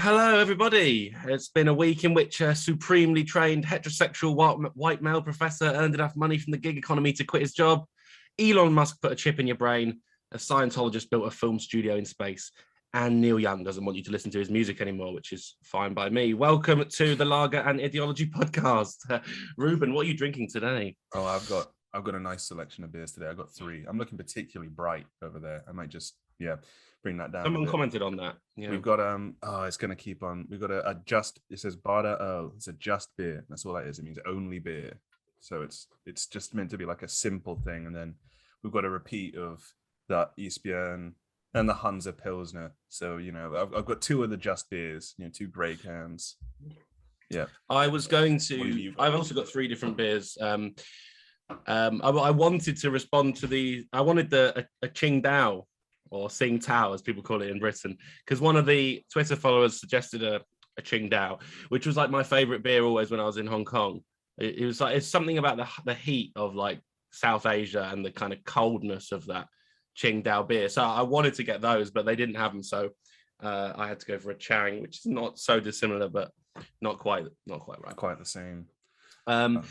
Hello, everybody. It's been a week in which a supremely trained heterosexual white male professor earned enough money from the gig economy to quit his job. Elon Musk put a chip in your brain. A Scientologist built a film studio in space. And Neil Young doesn't want you to listen to his music anymore, which is fine by me. Welcome to the Lager and Ideology podcast. Ruben, what are you drinking today? Oh, I've got a nice selection of beers today. I've got 3. I'm looking particularly bright over there. I might just bring that down. Someone commented on that. Yeah. We've got it's gonna keep on. We've got a just, it says Bada Earl. It's a just beer. That's all that is. It means only beer. So it's just meant to be like a simple thing. And then we've got a repeat of the Eastbjörn and the Hansa Pilsner. So, I've got 2 of the just beers, 2 grey cans. Yeah. I've also got 3 different beers. I wanted to respond to I wanted a Qingdao, or Sing Tao, as people call it in Britain, because one of the Twitter followers suggested a Qingdao, which was like my favorite beer always when I was in Hong Kong. It was like, it's something about the heat of like South Asia and the kind of coldness of that Qingdao beer. So I wanted to get those, but they didn't have them. So I had to go for a Chang, which is not so dissimilar, but not quite right. Quite the same. But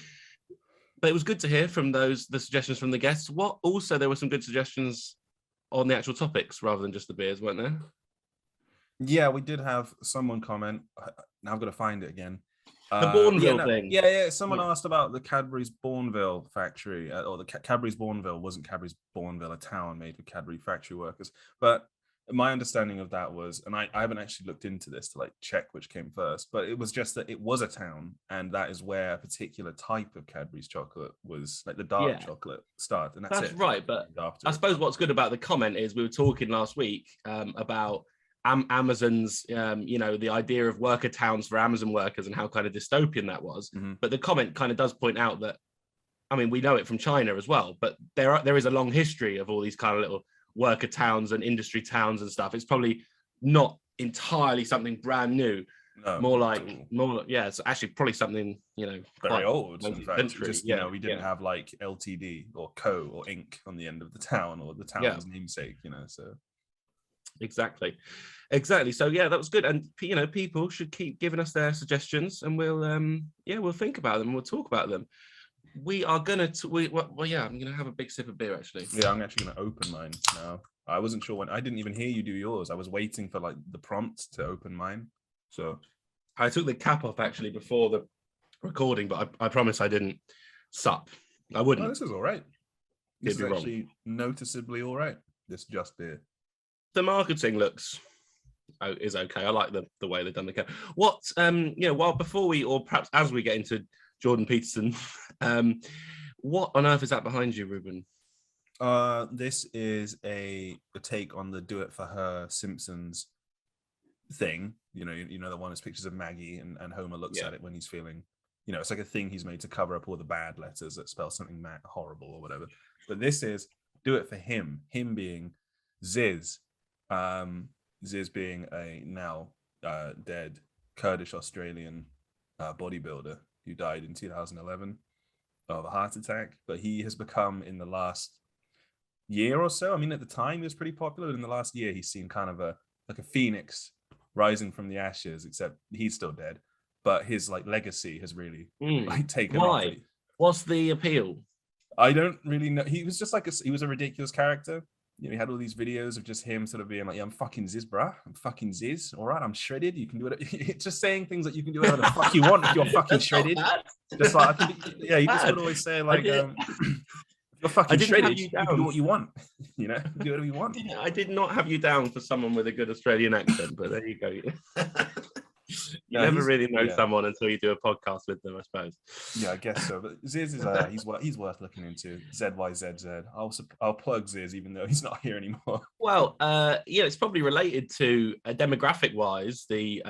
it was good to hear from the suggestions from the guests. Also, there were some good suggestions on the actual topics rather than just the beers, weren't there? Yeah, we did have someone comment. Now I've got to find it again. The Bourneville thing. Yeah. Someone asked about the Cadbury's Bourneville factory, or the Cadbury's Bourneville wasn't Cadbury's Bourneville, a town made for Cadbury factory workers. But my understanding of that was, and I haven't actually looked into this to like check which came first, but it was just that it was a town, and that is where a particular type of Cadbury's chocolate was, like the dark chocolate started. And that's it. Right. But I suppose what's good about the comment is we were talking last week about Amazon's, the idea of worker towns for Amazon workers and how kind of dystopian that was. Mm-hmm. But the comment kind of does point out that, I mean, we know it from China as well, but there is a long history of all these kind of little worker towns and industry towns and stuff. It's probably not entirely something brand new. No, more it's actually probably something very old. In fact, just we didn't have like LTD or Co or Inc on the end of the town, or the town's namesake. So exactly. So that was good, and people should keep giving us their suggestions, and we'll think about them and we'll talk about them. We are gonna. I'm gonna have a big sip of beer actually. Yeah, I'm actually gonna open mine now. I wasn't sure when. I didn't even hear you do yours. I was waiting for like the prompt to open mine. So I took the cap off actually before the recording, but I promise I didn't sup. I wouldn't. Oh, this is all right. This is actually noticeably all right. This just beer. The marketing is okay. I like the way they've done the cap. While before we, or perhaps as we get into Jordan Peterson, what on earth is that behind you, Ruben? This is a take on the Do It For Her Simpsons thing. The one that's pictures of Maggie and Homer looks at it when he's feeling, it's like a thing he's made to cover up all the bad letters that spell something horrible or whatever. But this is Do It For Him being Ziz. Ziz being a now dead Kurdish Australian bodybuilder who died in 2011 of a heart attack. But he has become, in the last year or so, I mean, at the time he was pretty popular, but in the last year he's seen kind of a phoenix rising from the ashes, except he's still dead. But his like legacy has really taken off. Why? What's the appeal? I don't really know. He was just he was a ridiculous character. He had all these videos of just him sort of being like, I'm fucking Ziz, bruh. I'm fucking Ziz. All right, I'm shredded. You can do it. It's just saying things that you can do whatever the fuck you want if you're fucking shredded. Just like, you just would always say like, if you're fucking shredded, you can do what you want. You do whatever you want. I did not have you down for someone with a good Australian accent, but there you go. You never really know someone until you do a podcast with them, I suppose. Yeah, I guess so. But Ziz is he's worth looking into. ZYZZ. I'll plug Ziz, even though he's not here anymore. Well, it's probably related to demographic-wise the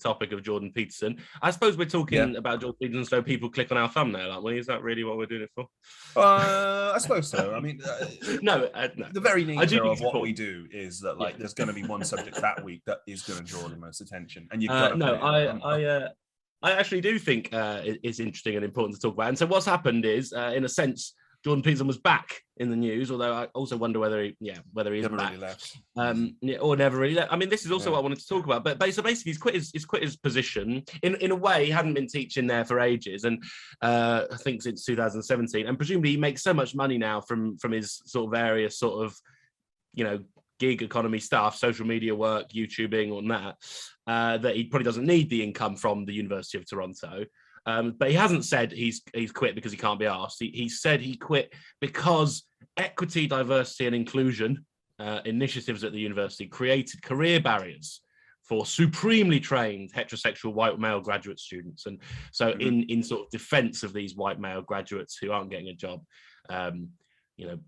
topic of Jordan Peterson. I suppose we're talking about Jordan Peterson, so people click on our thumbnail, aren't we? Is that really what we're doing it for? I suppose so. I mean, no. The very nature of what we do is that there's going to be one subject that week that is going to draw the most attention, and I actually do think it's interesting and important to talk about. And so what's happened is, in a sense, Jordan Peterson was back in the news, although I also wonder whether he is never back. really left. Or never really left. I mean, this is also what I wanted to talk about. But basically, he's quit his position. In a way, he hadn't been teaching there for ages, and I think since 2017. And presumably, he makes so much money now from his sort of various sort of, gig economy stuff, social media work, YouTubing, or that he probably doesn't need the income from the University of Toronto. But he hasn't said he's quit because he can't be asked. He said he quit because equity, diversity, and inclusion initiatives at the university created career barriers for supremely trained heterosexual white male graduate students. And so in sort of defense of these white male graduates who aren't getting a job,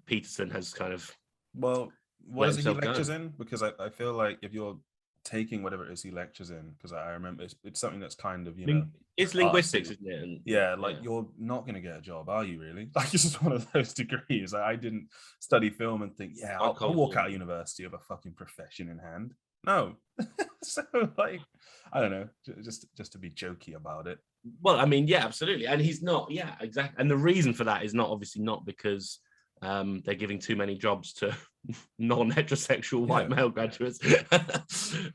Peterson has kind of... Well, what is it he lectures in? Because I feel like if you're taking whatever it is he lectures in, because I remember it's something that's kind of, it's linguistics, isn't it? And, you're not going to get a job, are you really? Like, it's just one of those degrees. I didn't study film and think, I'll walk out of university with a fucking profession in hand. No. So, like, I don't know, just to be jokey about it. Well, I mean, yeah, absolutely. And he's not, exactly. And the reason for that is not because they're giving too many jobs to non-heterosexual white male graduates,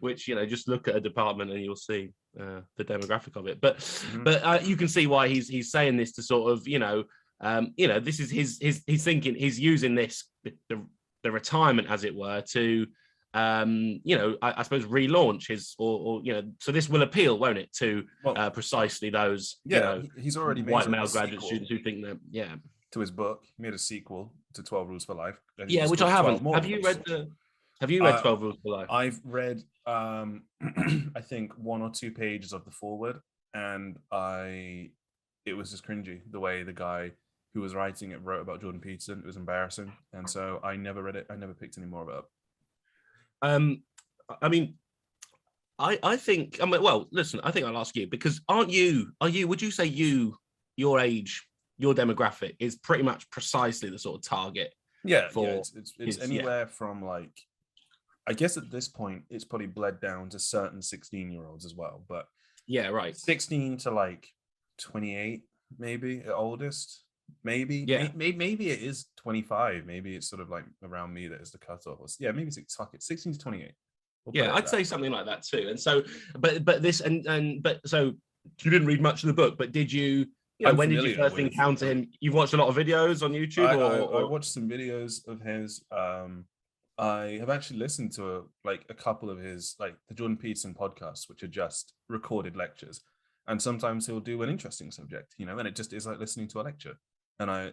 which, just look at a department and you'll see the demographic of it. But you can see why he's saying this to sort of, this is he's thinking, he's using this, the retirement, as it were, to I suppose relaunch his so this will appeal, won't it, to precisely those he's already made white male graduate students who think that to his book. He made a sequel to 12 Rules for Life. Which I haven't. Have you read 12 Rules for Life? I've read I think 1 or 2 pages of the foreword, and it was just cringy the way the guy who was writing it wrote about Jordan Peterson. It was embarrassing, and so I never read it. I never picked any more of it up. I mean, I think, well, listen, I think I'll ask you, because would you say your age, your demographic is pretty much precisely the sort of target? It's anywhere from, like, I guess at this point it's probably bled down to certain 16-year-olds as well, but 16 to like 28 maybe at oldest. Maybe it is 25. Maybe it's sort of like around me that is the cutoff. Maybe 16 to 28. I'd say something like that too. And so, but so you didn't read much of the book, but did you? When did you first encounter him? You've watched a lot of videos on YouTube, I watched some videos of his. I have actually listened to a couple of his, like the Jordan Peterson podcasts, which are just recorded lectures, and sometimes he'll do an interesting subject, and it just is like listening to a lecture. And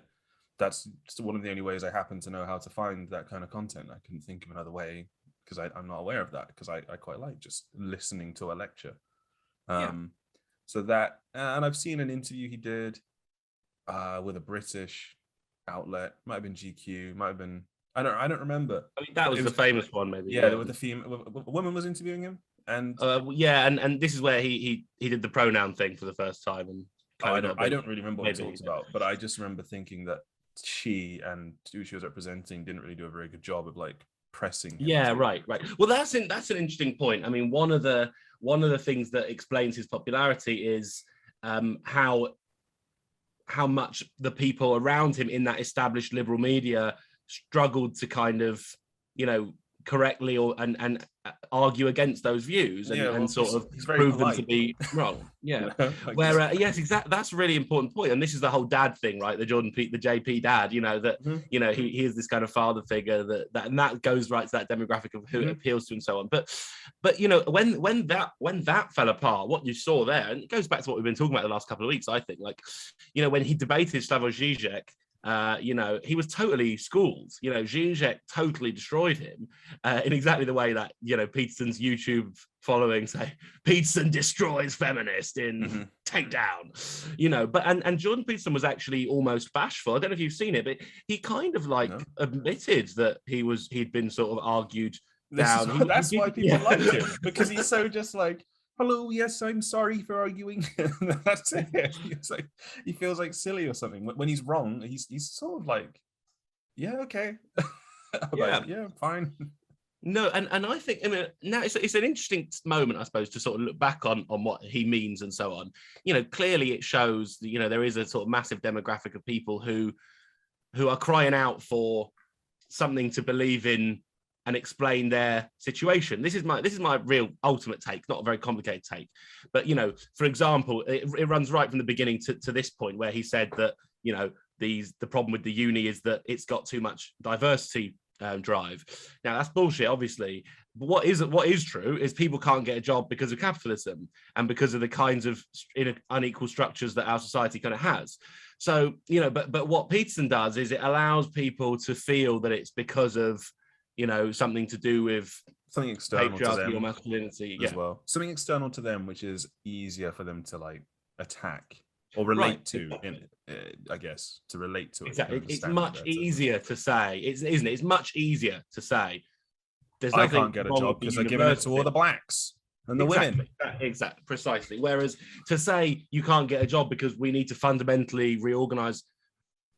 that's just one of the only ways I happen to know how to find that kind of content. I couldn't think of another way, because I'm not aware of that, because I quite like just listening to a lecture. So that, and I've seen an interview he did with a British outlet. Might have been GQ, might have been, I don't remember. I mean, that was the famous one, maybe. With the female, a woman was interviewing him, and and this is where he did the pronoun thing for the first time, and I don't really remember what he talked about, but I just remember thinking that she and who she was representing didn't really do a very good job of like pressing him. Right. Well, that's an interesting point. I mean, one of the things that explains his popularity is how much the people around him in that established liberal media struggled to kind of, correctly and argue against those views and sort of prove them to be wrong. Where yes, exactly. That's a really important point. And this is the whole dad thing, right? The JP dad, that he is this kind of father figure that goes right to that demographic of who it appeals to and so on. But when that fell apart, what you saw there, and it goes back to what we've been talking about the last couple of weeks, I think, when he debated Slavoj Žižek, he was totally schooled. Žižek totally destroyed him in exactly the way that, Peterson's YouTube following say, Peterson destroys feminist in Takedown, but and Jordan Peterson was actually almost bashful. I don't know if you've seen it, but he kind of admitted that he'd been sort of argued down. That's why people like him, because he's so just like, hello, yes, I'm sorry for arguing. That's it. He feels like silly or something. When he's wrong, he's sort of like, okay. Fine. No, and I think, now it's an interesting moment, I suppose, to sort of look back on what he means and so on. Clearly it shows that, there is a sort of massive demographic of people who who are crying out for something to believe in and explain their situation. This is my real ultimate take, not a very complicated take. But, for example, it runs right from the beginning to this point where he said that, the problem with the uni is that it's got too much diversity drive. Now, that's bullshit, obviously. But what is true is people can't get a job because of capitalism and because of the kinds of unequal structures that our society kind of has. So, but what Peterson does is it allows people to feel that it's because of, something to do with something external to them or masculinity as well. Something external to them, which is easier for them to like attack or relate to, I guess, to relate to it. Exactly. It's much easier to say, isn't it? It's much easier to say, there's nothing I can't get a job because they're giving it to all the blacks and the women. Exactly, precisely. Whereas to say you can't get a job because we need to fundamentally reorganize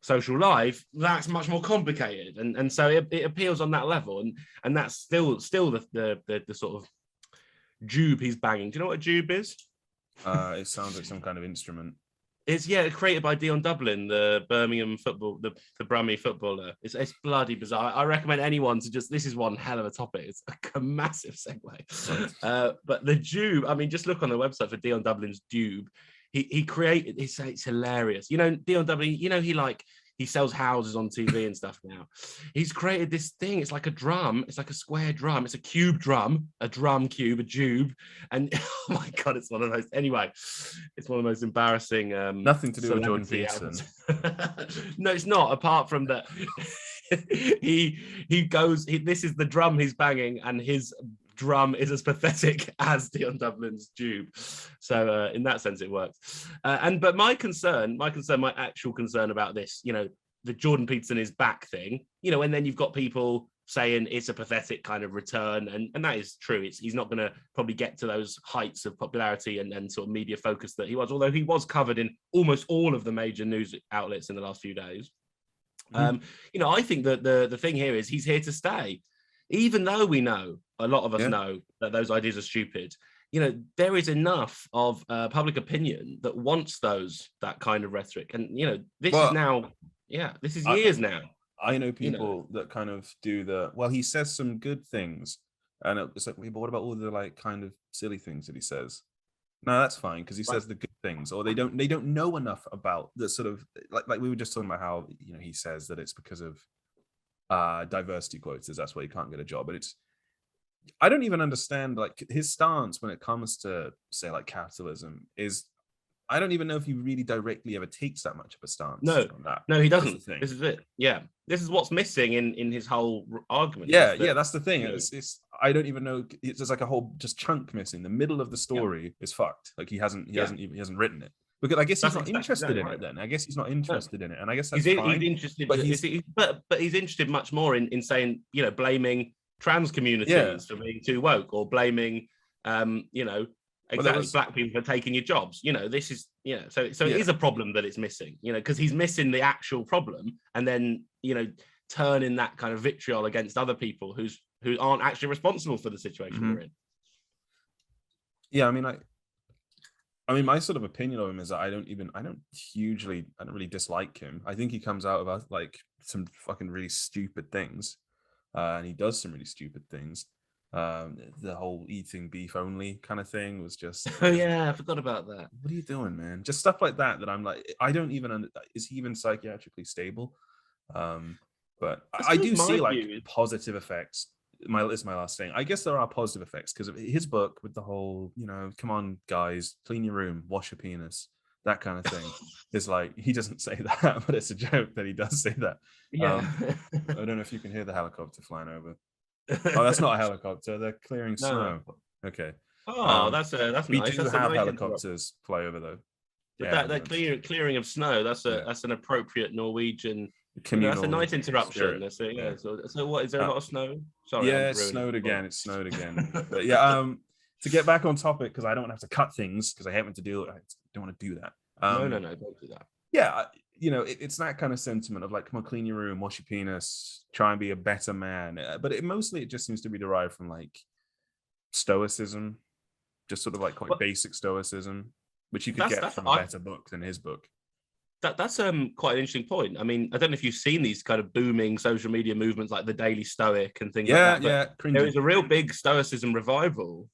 social life, that's much more complicated, and so it appeals on that level, and that's still the sort of jube he's banging. Do you know what a jube is? It sounds like some kind of instrument. It's created by Dion Dublin, the Birmingham football, the Brummie footballer. It's bloody bizarre. I recommend anyone to this is one hell of a topic. It's a massive segue. But the jube, I mean, just look on the website for Dion Dublin's jube. He created. It's hilarious. Dion Dublin. He sells houses on TV and stuff now. He's created this thing. It's like a drum. It's like a square drum. It's a cube drum, a drum cube, a jube. And oh my God, it's one of those. Anyway, it's one of the most embarrassing. Nothing to do with Jordan Peterson. No, it's not. Apart from that, he goes. This is the drum he's banging, and his drum is as pathetic as Dion Dublin's tube. So in that sense, it works. But my actual concern about this, the Jordan Peterson is back thing, and then you've got people saying it's a pathetic kind of return, and that is true. He's not going to probably get to those heights of popularity and sort of media focus that he was, although he was covered in almost all of the major news outlets in the last few days. I think that the thing here is he's here to stay. Even though we know, a lot of us know that those ideas are stupid, there is enough of public opinion that wants that kind of rhetoric. And, this is years now. I know people that kind of do he says some good things. And it's like, but what about all the like kind of silly things that he says? No, that's fine because he says the good things, or they don't know enough about the sort of like we were just talking about how, he says that it's because of diversity quotas, that's why you can't get a job. But I don't even understand like his stance when it comes to say like capitalism is, I don't even know if he really directly ever takes that much of a stance. No, he doesn't. This is it. Yeah, this is what's missing in his whole argument. That's the thing. It's I don't even know. There's like a whole just chunk missing. The middle of the story is fucked. Like he hasn't written it. Because I guess he's not interested in it then. I guess he's not interested in it. And I guess that's fine. He's interested, but he's interested much more in saying, blaming trans communities for being too woke, or blaming, black people for taking your jobs. This is, so it is a problem that it's missing, because he's missing the actual problem, and then, turning that kind of vitriol against other people who aren't actually responsible for the situation we're in. Yeah, I mean, my sort of opinion of him is that I don't really dislike him. I think he comes out of like some fucking really stupid things, and he does some really stupid things. The whole eating beef only kind of thing was just. Oh yeah, I forgot about that. What are you doing, man? Just stuff like that I'm like, I don't even. Is he even psychiatrically stable? But I do see like positive effects. This is my last thing. I guess there are positive effects because of his book with the whole, come on, guys, clean your room, wash your penis, that kind of thing. It's like, he doesn't say that, but it's a joke that he does say that. Yeah. I don't know if you can hear the helicopter flying over. Oh, that's not a helicopter. They're clearing snow. Okay. Oh, that's we nice. do have helicopters fly over though. That clearing of snow. That's an appropriate Norwegian. That's a nice interruption. That's it, yeah. So what, is there a lot of snow? Sorry. Yeah, it snowed again. But yeah, to get back on topic, because I don't have to cut things because I haven't to do it. I don't want to do that. No, don't do that. Yeah, it's that kind of sentiment of like, come on, clean your room, wash your penis, try and be a better man. But it just seems to be derived from like stoicism, just sort of like quite basic stoicism, which you could get from a better book than his book. That's quite an interesting point. I mean, I don't know if you've seen these kind of booming social media movements like the Daily Stoic and things like that. But there is a real big Stoicism revival.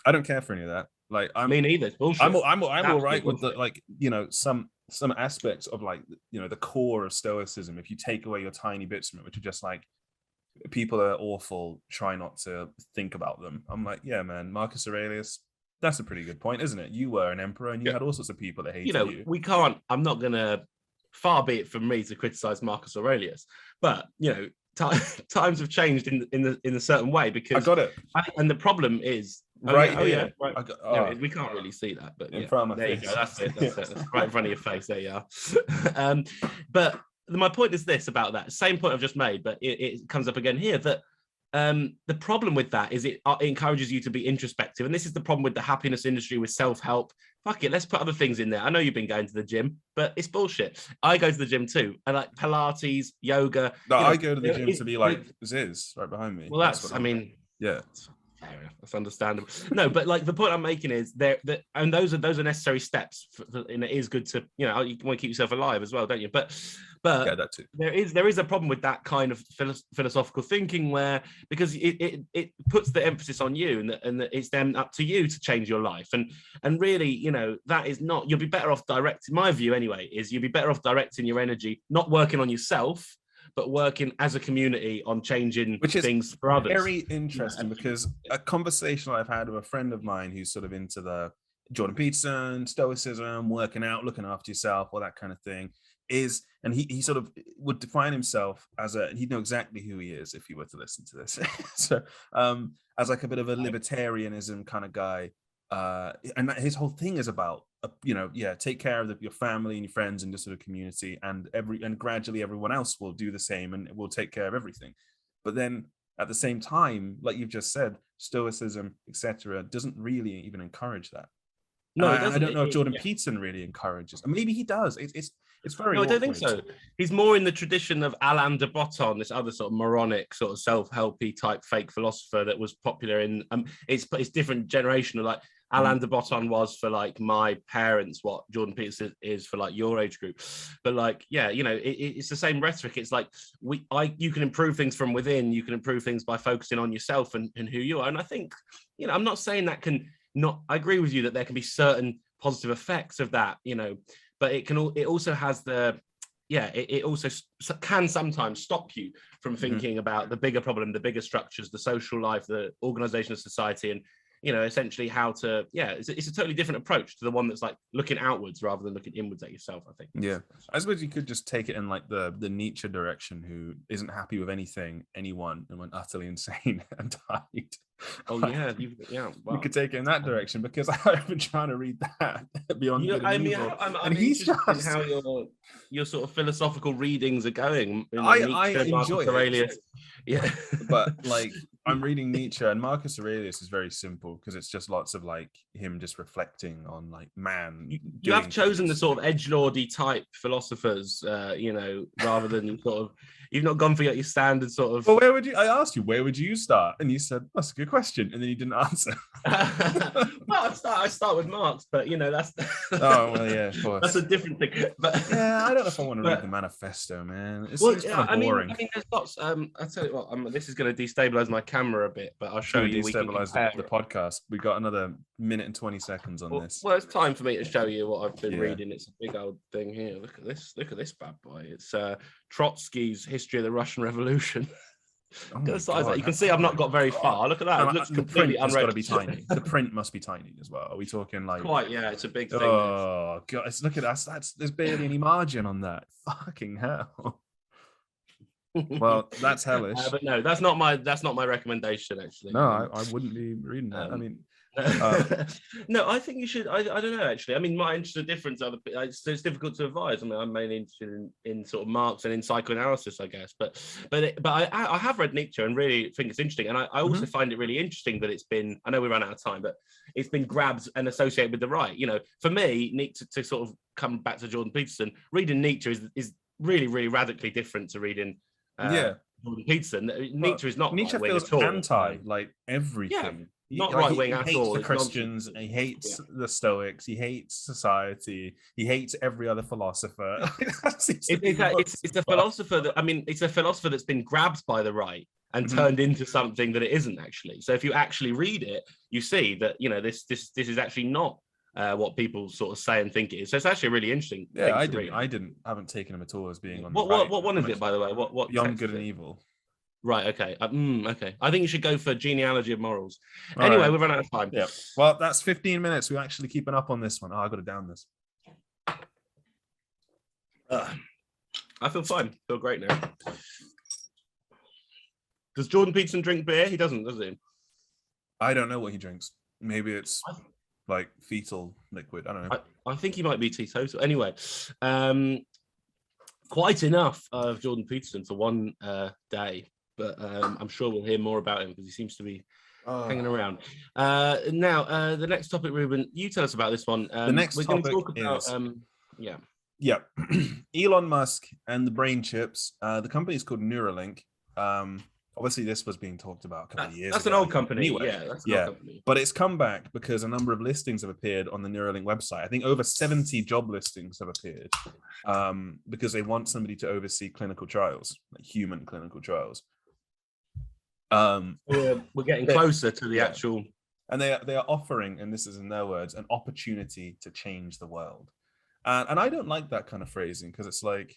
I don't care for any of that. Like, me neither. It's bullshit. I'm all right with the, like, you know, some aspects of, like, you know, the core of Stoicism. If you take away your tiny bits from it, which are just like, people are awful, try not to think about them. I'm like, yeah, man, Marcus Aurelius. That's a pretty good point, isn't it? You were an emperor and you had all sorts of people that hated you. We can't, I'm not going to, far be it from me to criticize Marcus Aurelius, but, you know, times have changed in a certain way, because I got it. And the problem is, right. We can't really see that, but in front of my face. You go. That's it. That's right in front of your face. There you are. But my point is this about that same point I've just made, but it comes up again here, that the problem with that is it encourages you to be introspective. And this is the problem with the happiness industry, with self-help. Fuck it, let's put other things in there. I know you've been going to the gym, but it's bullshit. I go to the gym too. I like Pilates, yoga. No, I go to the gym to be like Ziz right behind me. Well, that's yeah. That's understandable. No, but like the point I'm making is and those are necessary steps, and it is good to, you know, you want to keep yourself alive as well, don't you? But yeah, that too. There is a problem with that kind of philosophical thinking, where, because it puts the emphasis on you, and that it's then up to you to change your life, and really, you know, that is not. You'll be better off directing. My view anyway is you'll be better off directing your energy, not working on yourself, but working as a community on changing things for others. Very interesting, because a conversation I've had with a friend of mine who's sort of into the Jordan Peterson, Stoicism, working out, looking after yourself, all that kind of thing, is, and he sort of would define himself as he'd know exactly who he is if he were to listen to this. So as like a bit of a libertarianism kind of guy. And his whole thing is about, you know, take care of your family and your friends and just sort of community, and gradually everyone else will do the same and will take care of everything. But then at the same time, like you've just said, Stoicism, etc., doesn't really even encourage that. No, I don't know if Jordan Peterson really encourages. Maybe he does. It's very. No, I don't think so. He's more in the tradition of Alain de Botton, this other sort of moronic, sort of self-helpy type fake philosopher that was popular in. It's different generational. Like Alain de Botton was for like my parents, what Jordan Peterson is for like your age group. But like, yeah, you know, it's the same rhetoric. It's like you can improve things from within. You can improve things by focusing on yourself and who you are. And I think, you know, I'm not saying that can not. I agree with you that there can be certain positive effects of that, you know. But it also has it also can sometimes stop you from thinking about the bigger problem, the bigger structures, the social life, the organization of society, and, you know, essentially how to, it's a totally different approach to the one that's like looking outwards rather than looking inwards at yourself, I think. Yeah. I suppose you could just take it in like the Nietzsche direction, who isn't happy with anyone, and went utterly insane and died. Oh, like, wow. You could take it in that direction, because I've been trying to read that Beyond Good and Evil. And he's just how your sort of philosophical readings are going. I enjoy Aurelius. Yeah. But like, I'm reading Nietzsche, and Marcus Aurelius is very simple, because it's just lots of like him just reflecting on like man. You have chosen the sort of edgelordy type philosophers, you know, rather than sort of, you've not gone for your standard sort of. Well, I asked you, where would you start? And you said, that's a good question. And then you didn't answer. Well, I start with Marx, but you know, that's. Oh, well, yeah, of course. That's a different thing. But yeah, I don't know if I want to read the manifesto, man. It's kind of boring. I mean, there's lots. I'll tell you what, this is going to destabilize my camera a bit, but I'll show you. Destabilize the podcast. We got another minute and 20 seconds on this. Well, it's time for me to show you what I've been reading. It's a big old thing here. Look at this. Look at this bad boy. It's Trotsky's History of the Russian Revolution. The size that. You can see I've not got very far. Look at that. It looks completely unread. Got to be tiny. The print must be tiny as well. Are we talking like? Quite, yeah. It's a big thing. Oh god! Look at that. There's barely any margin on that. Fucking hell. Well, that's hellish. But no, that's not my recommendation, actually. No, I wouldn't be reading that. I mean, no, I think you should. I don't know, actually. I mean, my interests are different. It's difficult to advise. I mean, I'm mainly interested in sort of Marx and in psychoanalysis, I guess. But I have read Nietzsche and really think it's interesting. And I also find it really interesting that it's been. I know we ran out of time, but it's been grabbed and associated with the right. You know, for me, Nietzsche, to sort of come back to Jordan Peterson, reading Nietzsche is really, really radically different to reading. Jordan Peterson. Nietzsche is not. Nietzsche feels anti like everything. not right wing he at hates all. the It's Christians. nonsense. He hates the Stoics. He hates society. He hates every other philosopher. It's a philosopher that, I mean, it's a philosopher that's been grabbed by the right and turned into something that it isn't actually. So if you actually read it, you see that, you know, this is actually not what people sort of say and think it is. So it's actually a really interesting thing to read. haven't taken him at all as being on what the right. What one is it, by the way? What Beyond Good and Evil? Right. Okay. Okay. I think you should go for Genealogy of Morals. All Anyway, right. we've run out of time. Yeah. Well, that's 15 minutes. We're actually keeping up on this one. Oh, I got to down this. I feel fine. I feel great now. Does Jordan Peterson drink beer? He doesn't, does he? I don't know what he drinks. Maybe it's like fetal liquid. I don't know. I think he might be teetotal. Anyway, quite enough of Jordan Peterson for one day. But I'm sure we'll hear more about him because he seems to be hanging around. Now, the next topic, Ruben, you tell us about this one. The next we're topic going to talk about, is... Yeah. Elon Musk and the brain chips. The company is called Neuralink. Obviously, this was being talked about a couple of years ago. That's an old company. Anyway, That's an old company. But it's come back because a number of listings have appeared on the Neuralink website. I think over 70 job listings have appeared because they want somebody to oversee clinical trials, like human clinical trials. We're getting closer to the actual... And they are offering, and this is in their words, an opportunity to change the world. And I don't like that kind of phrasing because it's like,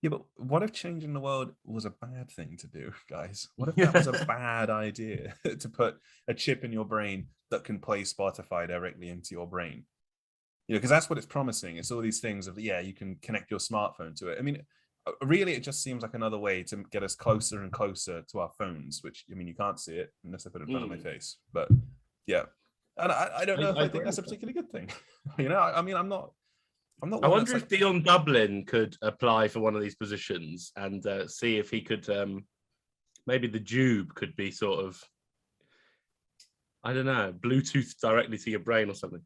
yeah, but what if changing the world was a bad thing to do, guys? What if that was a bad idea to put a chip in your brain that can play Spotify directly into your brain? You know, because that's what it's promising. It's all these things of, you can connect your smartphone to it. I mean, really, it just seems like another way to get us closer and closer to our phones, which, I mean, you can't see it unless I put it in front of my face. But yeah, and I don't know if I think that's a particularly good thing. You know, I mean, I'm not. I wonder if Dion Dublin could apply for one of these positions and see if he could. Maybe the Jube could be sort of, I don't know, Bluetooth directly to your brain or something.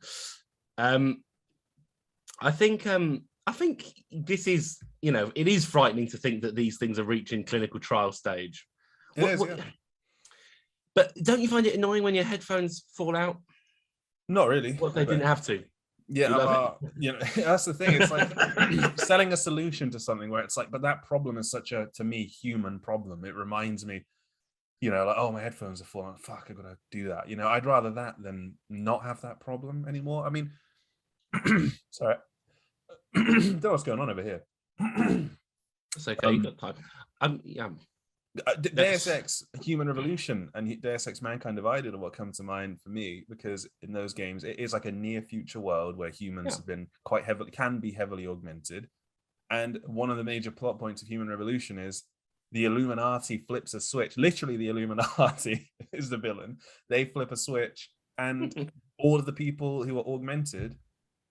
I think this is, you know, it is frightening to think that these things are reaching clinical trial stage. But don't you find it annoying when your headphones fall out? Not really. What if they didn't have to? Yeah, you know, that's the thing. It's like selling a solution to something where it's like, but that problem is such a, to me, human problem. It reminds me, you know, like, oh, my headphones are falling. Fuck, I've got to do that. You know, I'd rather that than not have that problem anymore. I mean, sorry. Don't know what's going on over here. It's okay, you got time. Deus Ex Human Revolution and Deus Ex Mankind Divided are what come to mind for me, because in those games it is like a near future world where humans have been can be heavily augmented, and one of the major plot points of Human Revolution is the Illuminati flips a switch. Literally, the Illuminati is the villain. They flip a switch and all of the people who are augmented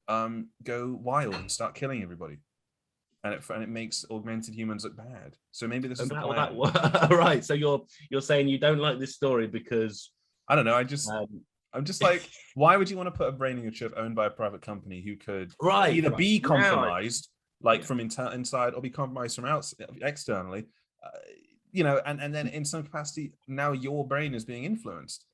go wild and start killing everybody. And it makes augmented humans look bad. So maybe this is the plan. Right. So you're saying you don't like this story because I don't know. I'm just like, why would you want to put a brain in your chip owned by a private company who could either be compromised, from inside, or be compromised from externally? You know, and then in some capacity, now your brain is being influenced.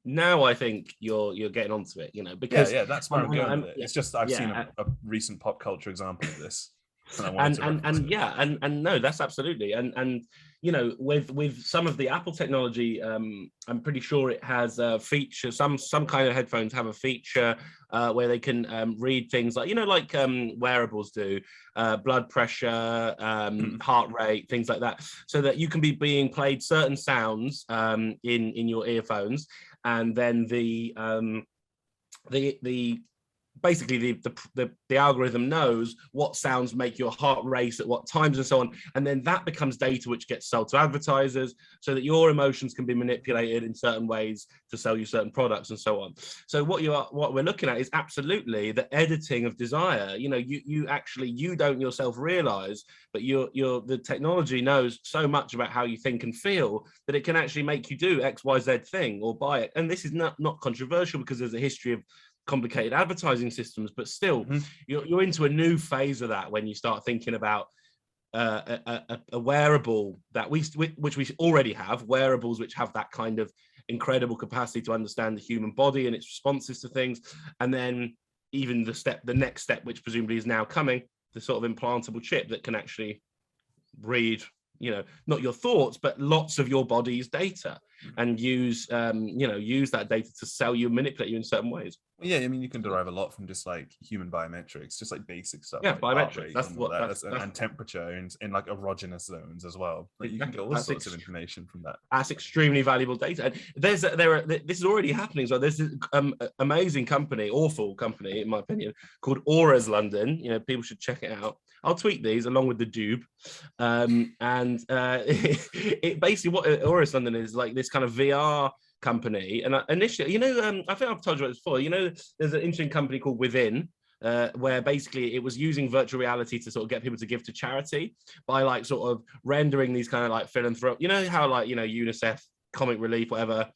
Now I think you're getting onto it. You know, because that's where I'm going with it. It's just I've seen a recent pop culture example of this. And no, that's absolutely, and you know, with some of the Apple technology, I'm pretty sure it has a feature. Some kind of headphones have a feature where they can read things like, you know, like wearables do, blood pressure, heart rate, things like that, so that you can be being played certain sounds in your earphones, and then the basically the algorithm knows what sounds make your heart race at what times and so on, and then that becomes data which gets sold to advertisers so that your emotions can be manipulated in certain ways to sell you certain products and so on. So what we're looking at is absolutely the editing of desire. You know, you don't yourself realize, but the technology knows so much about how you think and feel that it can actually make you do XYZ thing or buy it. And this is not controversial because there's a history of complicated advertising systems, but still you're into a new phase of that when you start thinking about a wearable that which we already have, wearables which have that kind of incredible capacity to understand the human body and its responses to things. And then even the next step, which presumably is now coming, the sort of implantable chip that can actually read, not your thoughts, but lots of your body's data, and use that data to sell you and manipulate you in certain ways. Yeah, I mean, you can derive a lot from just like human biometrics, just like basic stuff. Yeah, like biometrics. That's what and temperature and like erogenous zones as well. Like you can get all sorts of information from that. That's extremely valuable data. And this is already happening. So there's this amazing company, awful company in my opinion, called Auras London. People should check it out. I'll tweet these along with the dube. It basically, what Auras London is like, this kind of VR company. And initially, I think I've told you about this before. There's an interesting company called Within, where basically it was using virtual reality to sort of get people to give to charity by like sort of rendering these kind of like philanthropic, how like, UNICEF, Comic Relief, whatever,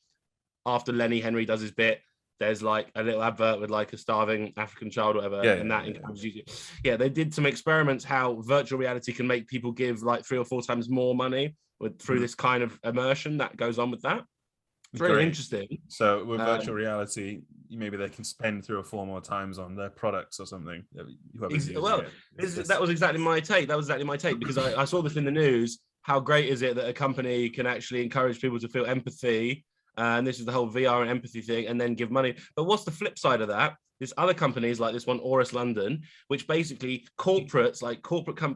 after Lenny Henry does his bit, there's like a little advert with like a starving African child or whatever. They did some experiments how virtual reality can make people give like 3 or 4 times more money through this kind of immersion that goes on with that. It's really interesting. So with virtual reality, maybe they can spend 3 or 4 more times on their products or something. That was exactly my take. Because I saw this in the news. How great is it that a company can actually encourage people to feel empathy? And this is the whole VR and empathy thing, and then give money. But what's the flip side of that? There's other companies like this one, Auras London, which basically corporates, like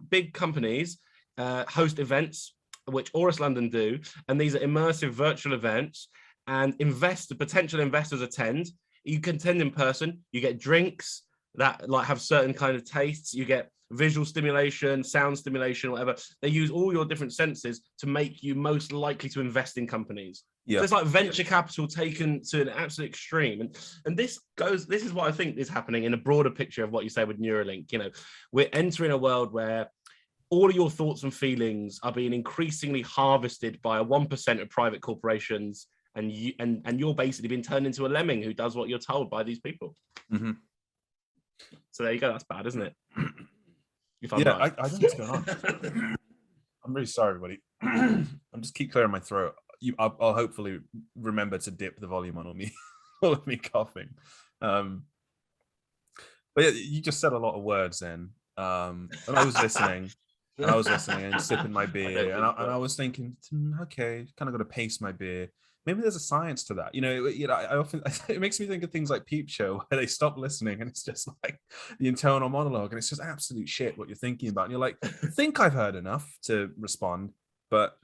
big companies, host events, which Auras London do. And these are immersive virtual events, and potential investors attend. You can attend in person. You get drinks that like have certain kind of tastes. You get visual stimulation, sound stimulation, whatever. They use all your different senses to make you most likely to invest in companies. Yeah. So it's like venture capital taken to an absolute extreme. And this is what I think is happening in a broader picture of what you say with Neuralink. We're entering a world where all of your thoughts and feelings are being increasingly harvested by a 1% of private corporations, and you're basically being turned into a lemming who does what you're told by these people. Mm-hmm. So there you go. That's bad, isn't it? I don't know what's going on. I'm really sorry, everybody. I'm just keep clearing my throat. I'll hopefully remember to dip the volume on all of me coughing. But yeah, you just said a lot of words then. And I was listening. And sipping my beer. And I was thinking, okay, kind of got to pace my beer. Maybe there's a science to that. I often, it makes me think of things like Peep Show, where they stop listening and it's just like the internal monologue, and it's just absolute shit what you're thinking about. And you're like, I think I've heard enough to respond, but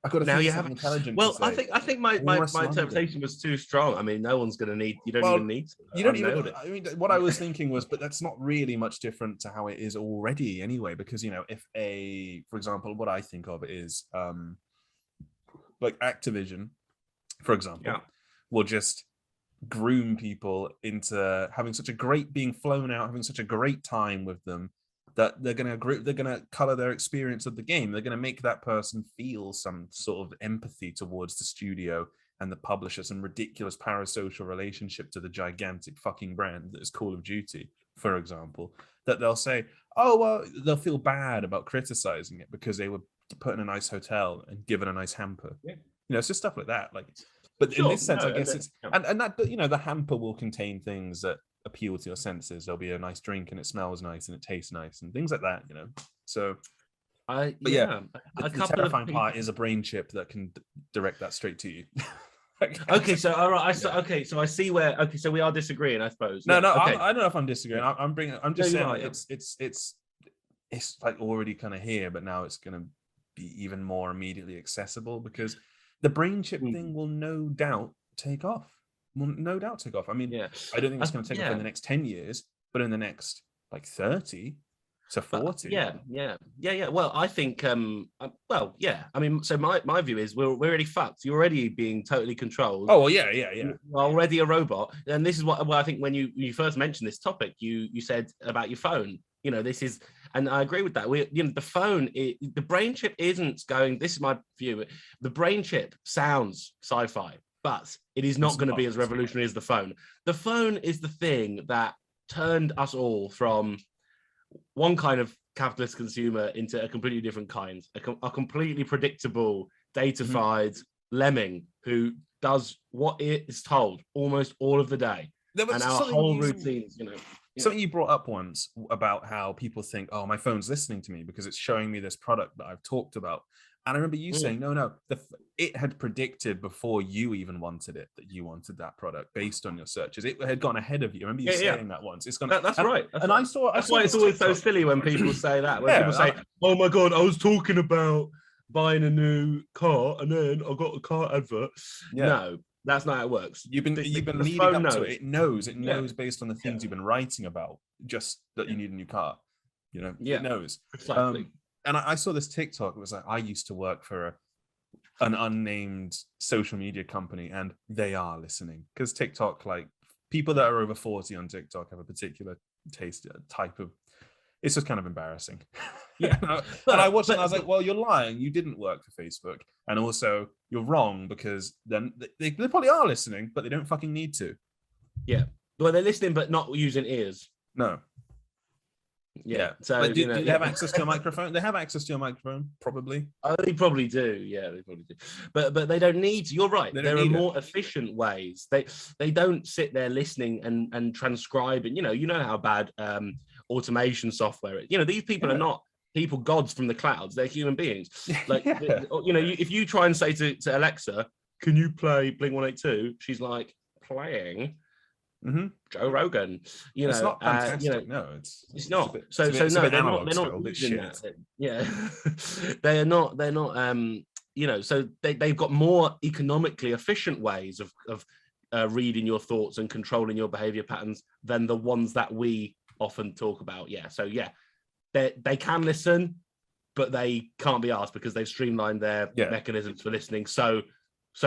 I've got to now think you of have something intelligent. Well, I think my interpretation was too strong. I mean, no one's going to need. You don't even need to. You don't even. I mean, what I was thinking was, but that's not really much different to how it is already, anyway. Because if for example, what I think of is, like Activision, for example, will just groom people into having being flown out, having such a great time with them, that they're gonna color their experience of the game. They're gonna make that person feel some sort of empathy towards the studio and the publisher, some ridiculous parasocial relationship to the gigantic fucking brand that is Call of Duty, for example. That they'll say, oh well, they'll feel bad about criticizing it because they were put in a nice hotel and given a nice hamper. Yeah. It's just stuff like that. Like, but in this sense, I guess it's and that the hamper will contain things that appeal to your senses. There'll be a nice drink and it smells nice and it tastes nice and things like that. So, the terrifying part is a brain chip that can direct that straight to you. Okay, so all right, so I see where. Okay, so we are disagreeing, I suppose. No, okay. I don't know if I'm disagreeing. I'm just saying it's like already kind of here, but now it's going to be even more immediately accessible because the brain chip thing will no doubt take off. I mean, I don't think it's going to take off in the next 10 years, but in the next like 30 to 40. Yeah. Well, I think, I mean, so my view is we're already fucked. You're already being totally controlled. Oh, well, yeah. You're already a robot. And this is what I think when you first mentioned this topic, you said about your phone. This is, and I agree with that. The phone, the brain chip isn't going, this is my view. The brain chip sounds sci-fi, but it is not going to be as revolutionary as the phone. The phone is the thing that turned us all from one kind of capitalist consumer into a completely different kind, a completely predictable, datafied, lemming who does what it is told almost all of the day, and our whole routines, Something you brought up once about how people think, oh, my phone's listening to me because it's showing me this product that I've talked about. And I remember you saying, no, it had predicted before you even wanted it that you wanted that product based on your searches. It had gone ahead of you. I remember you saying that once. It's gone. That's right. That's why it's always so silly when people say that. When people say, "Oh my god, I was talking about buying a new car and then I got a car advert." Yeah. No, that's not how it works. You've been leading up to it. It knows based on the things you've been writing about, just that you need a new car. It knows. Exactly. And I saw this TikTok. It was like, I used to work for an unnamed social media company, and they are listening, because TikTok, like, people that are over 40 on TikTok have a particular type of. It's just kind of embarrassing. Yeah. And I watched it and I was like, well, you're lying. You didn't work for Facebook. And also, you're wrong, because then they probably are listening, but they don't fucking need to. Yeah. Well, they're listening, but not using ears. No. Yeah. So do they have access to a microphone? They have access to a microphone, probably. They probably do. Yeah, they probably do. But they don't need to. You're right. There are more efficient ways. They don't sit there listening and transcribe. And you know how bad automation software is. These people are not people gods from the clouds. They're human beings. Like if you try and say to Alexa, "Can you play Blink-182?" She's like, "Playing." Mm-hmm. Joe Rogan, it's not fantastic. No, it's not. They're not using that. Yeah, they're not. So they've got more economically efficient ways of reading your thoughts and controlling your behavior patterns than the ones that we often talk about. Yeah. So they can listen, but they can't be asked because they've streamlined their mechanisms for listening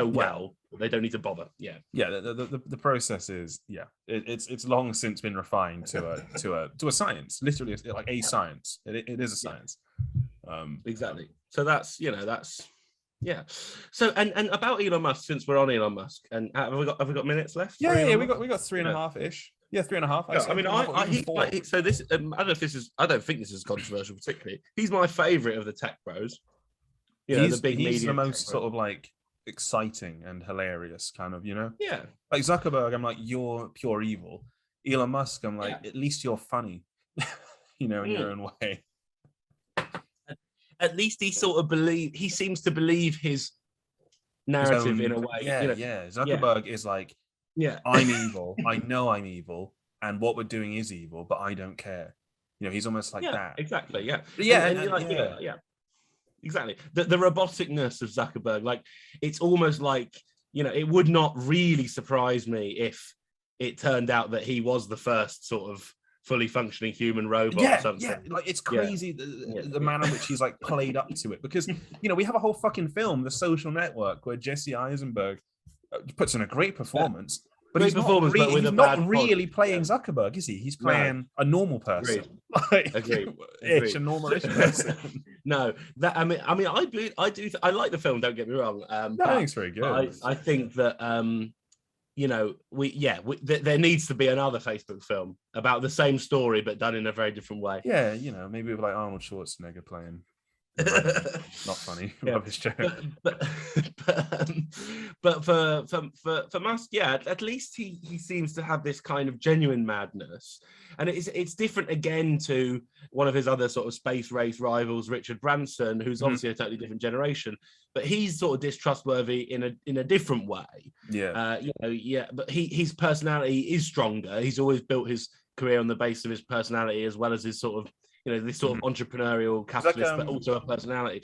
well. They don't need to bother. The process is it's long since been refined to a science, literally, like a science. It is a science. Exactly. So that's so and about Elon Musk, since we're on Elon Musk, and have we got minutes left? We got 3.5 ish. Yeah, 3.5. So this I don't think this is controversial particularly. He's my favorite of the tech bros. He's the most sort of like exciting and hilarious kind of, like Zuckerberg, I'm like, you're pure evil. Elon Musk, I'm like, at least you're funny, in your own way. At least he seems to believe his narrative in a way. Zuckerberg is like, I'm evil, I know I'm evil, and what we're doing is evil, but I don't care. He's almost like that. Exactly. Exactly. The roboticness of Zuckerberg, like, it's almost like, it would not really surprise me if it turned out that he was the first sort of fully functioning human robot or something. Yeah, like, it's crazy the manner in which he's like played up to it, because we have a whole fucking film, The Social Network, where Jesse Eisenberg puts in a great performance. But he's not really playing Zuckerberg, is he? He's playing a normal person. Agreed. A normal-ish person. No, I like the film. Don't get me wrong. I think it's very good. I think that there needs to be another Facebook film about the same story but done in a very different way. Yeah, maybe with like Arnold Schwarzenegger playing. Not funny. Rubbish joke. But for Musk, at least he seems to have this kind of genuine madness, and it's different again to one of his other sort of space race rivals, Richard Branson, who's obviously a totally different generation, but he's sort of distrustworthy in a different way. But his personality is stronger. He's always built his career on the basis of his personality, as well as his sort of this sort of entrepreneurial capitalist, but also a personality.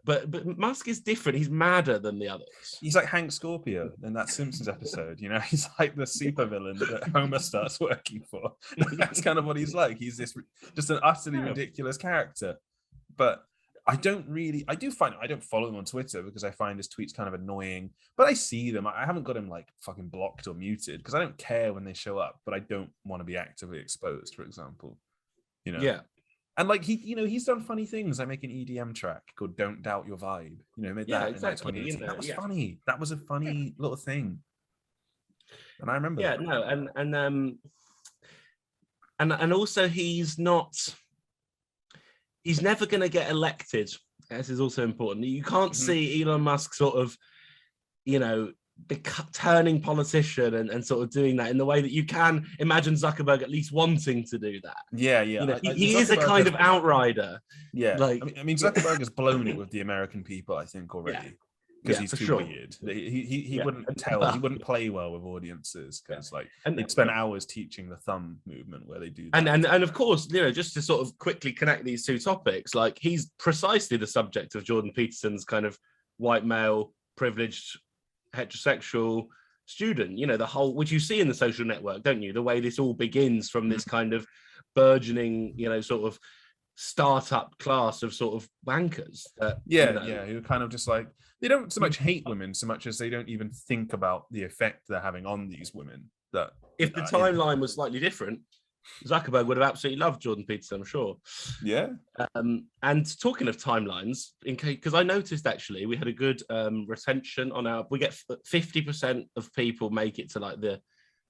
But Musk is different. He's madder than the others. He's like Hank Scorpio in that Simpsons episode. He's like the supervillain that Homer starts working for. That's kind of what he's like. He's just an utterly ridiculous character. But I don't follow him on Twitter because I find his tweets kind of annoying. But I see them. I haven't got him like fucking blocked or muted because I don't care when they show up. But I don't want to be actively exposed, for example. Yeah. And like he's done funny things. I make an EDM track called "Don't Doubt Your Vibe." Made that in like 2018. That was funny. That was a funny little thing, and I remember. Yeah, that. And also he's never going to get elected. This is also important. You can't see Elon Musk sort of turning politician and sort of doing that in the way that you can imagine Zuckerberg at least wanting to do that. Yeah. He is a kind of outrider. Yeah, like I mean Zuckerberg has blown it with the American people, I think, already, because he's too weird. He wouldn't play well with audiences, because they'd spend hours teaching the thumb movement where they do that. And of course, just to sort of quickly connect these two topics, like he's precisely the subject of Jordan Peterson's kind of white male privileged heterosexual student, the whole, which you see in The Social Network, don't you, the way this all begins from this kind of burgeoning sort of startup class of sort of wankers who kind of just like, they don't so much hate women so much as they don't even think about the effect they're having on these women. That if the timeline was slightly different, Zuckerberg would have absolutely loved Jordan Peterson, I'm sure. Yeah. And talking of timelines, because I noticed actually we had a good retention on we get 50% of people make it to like the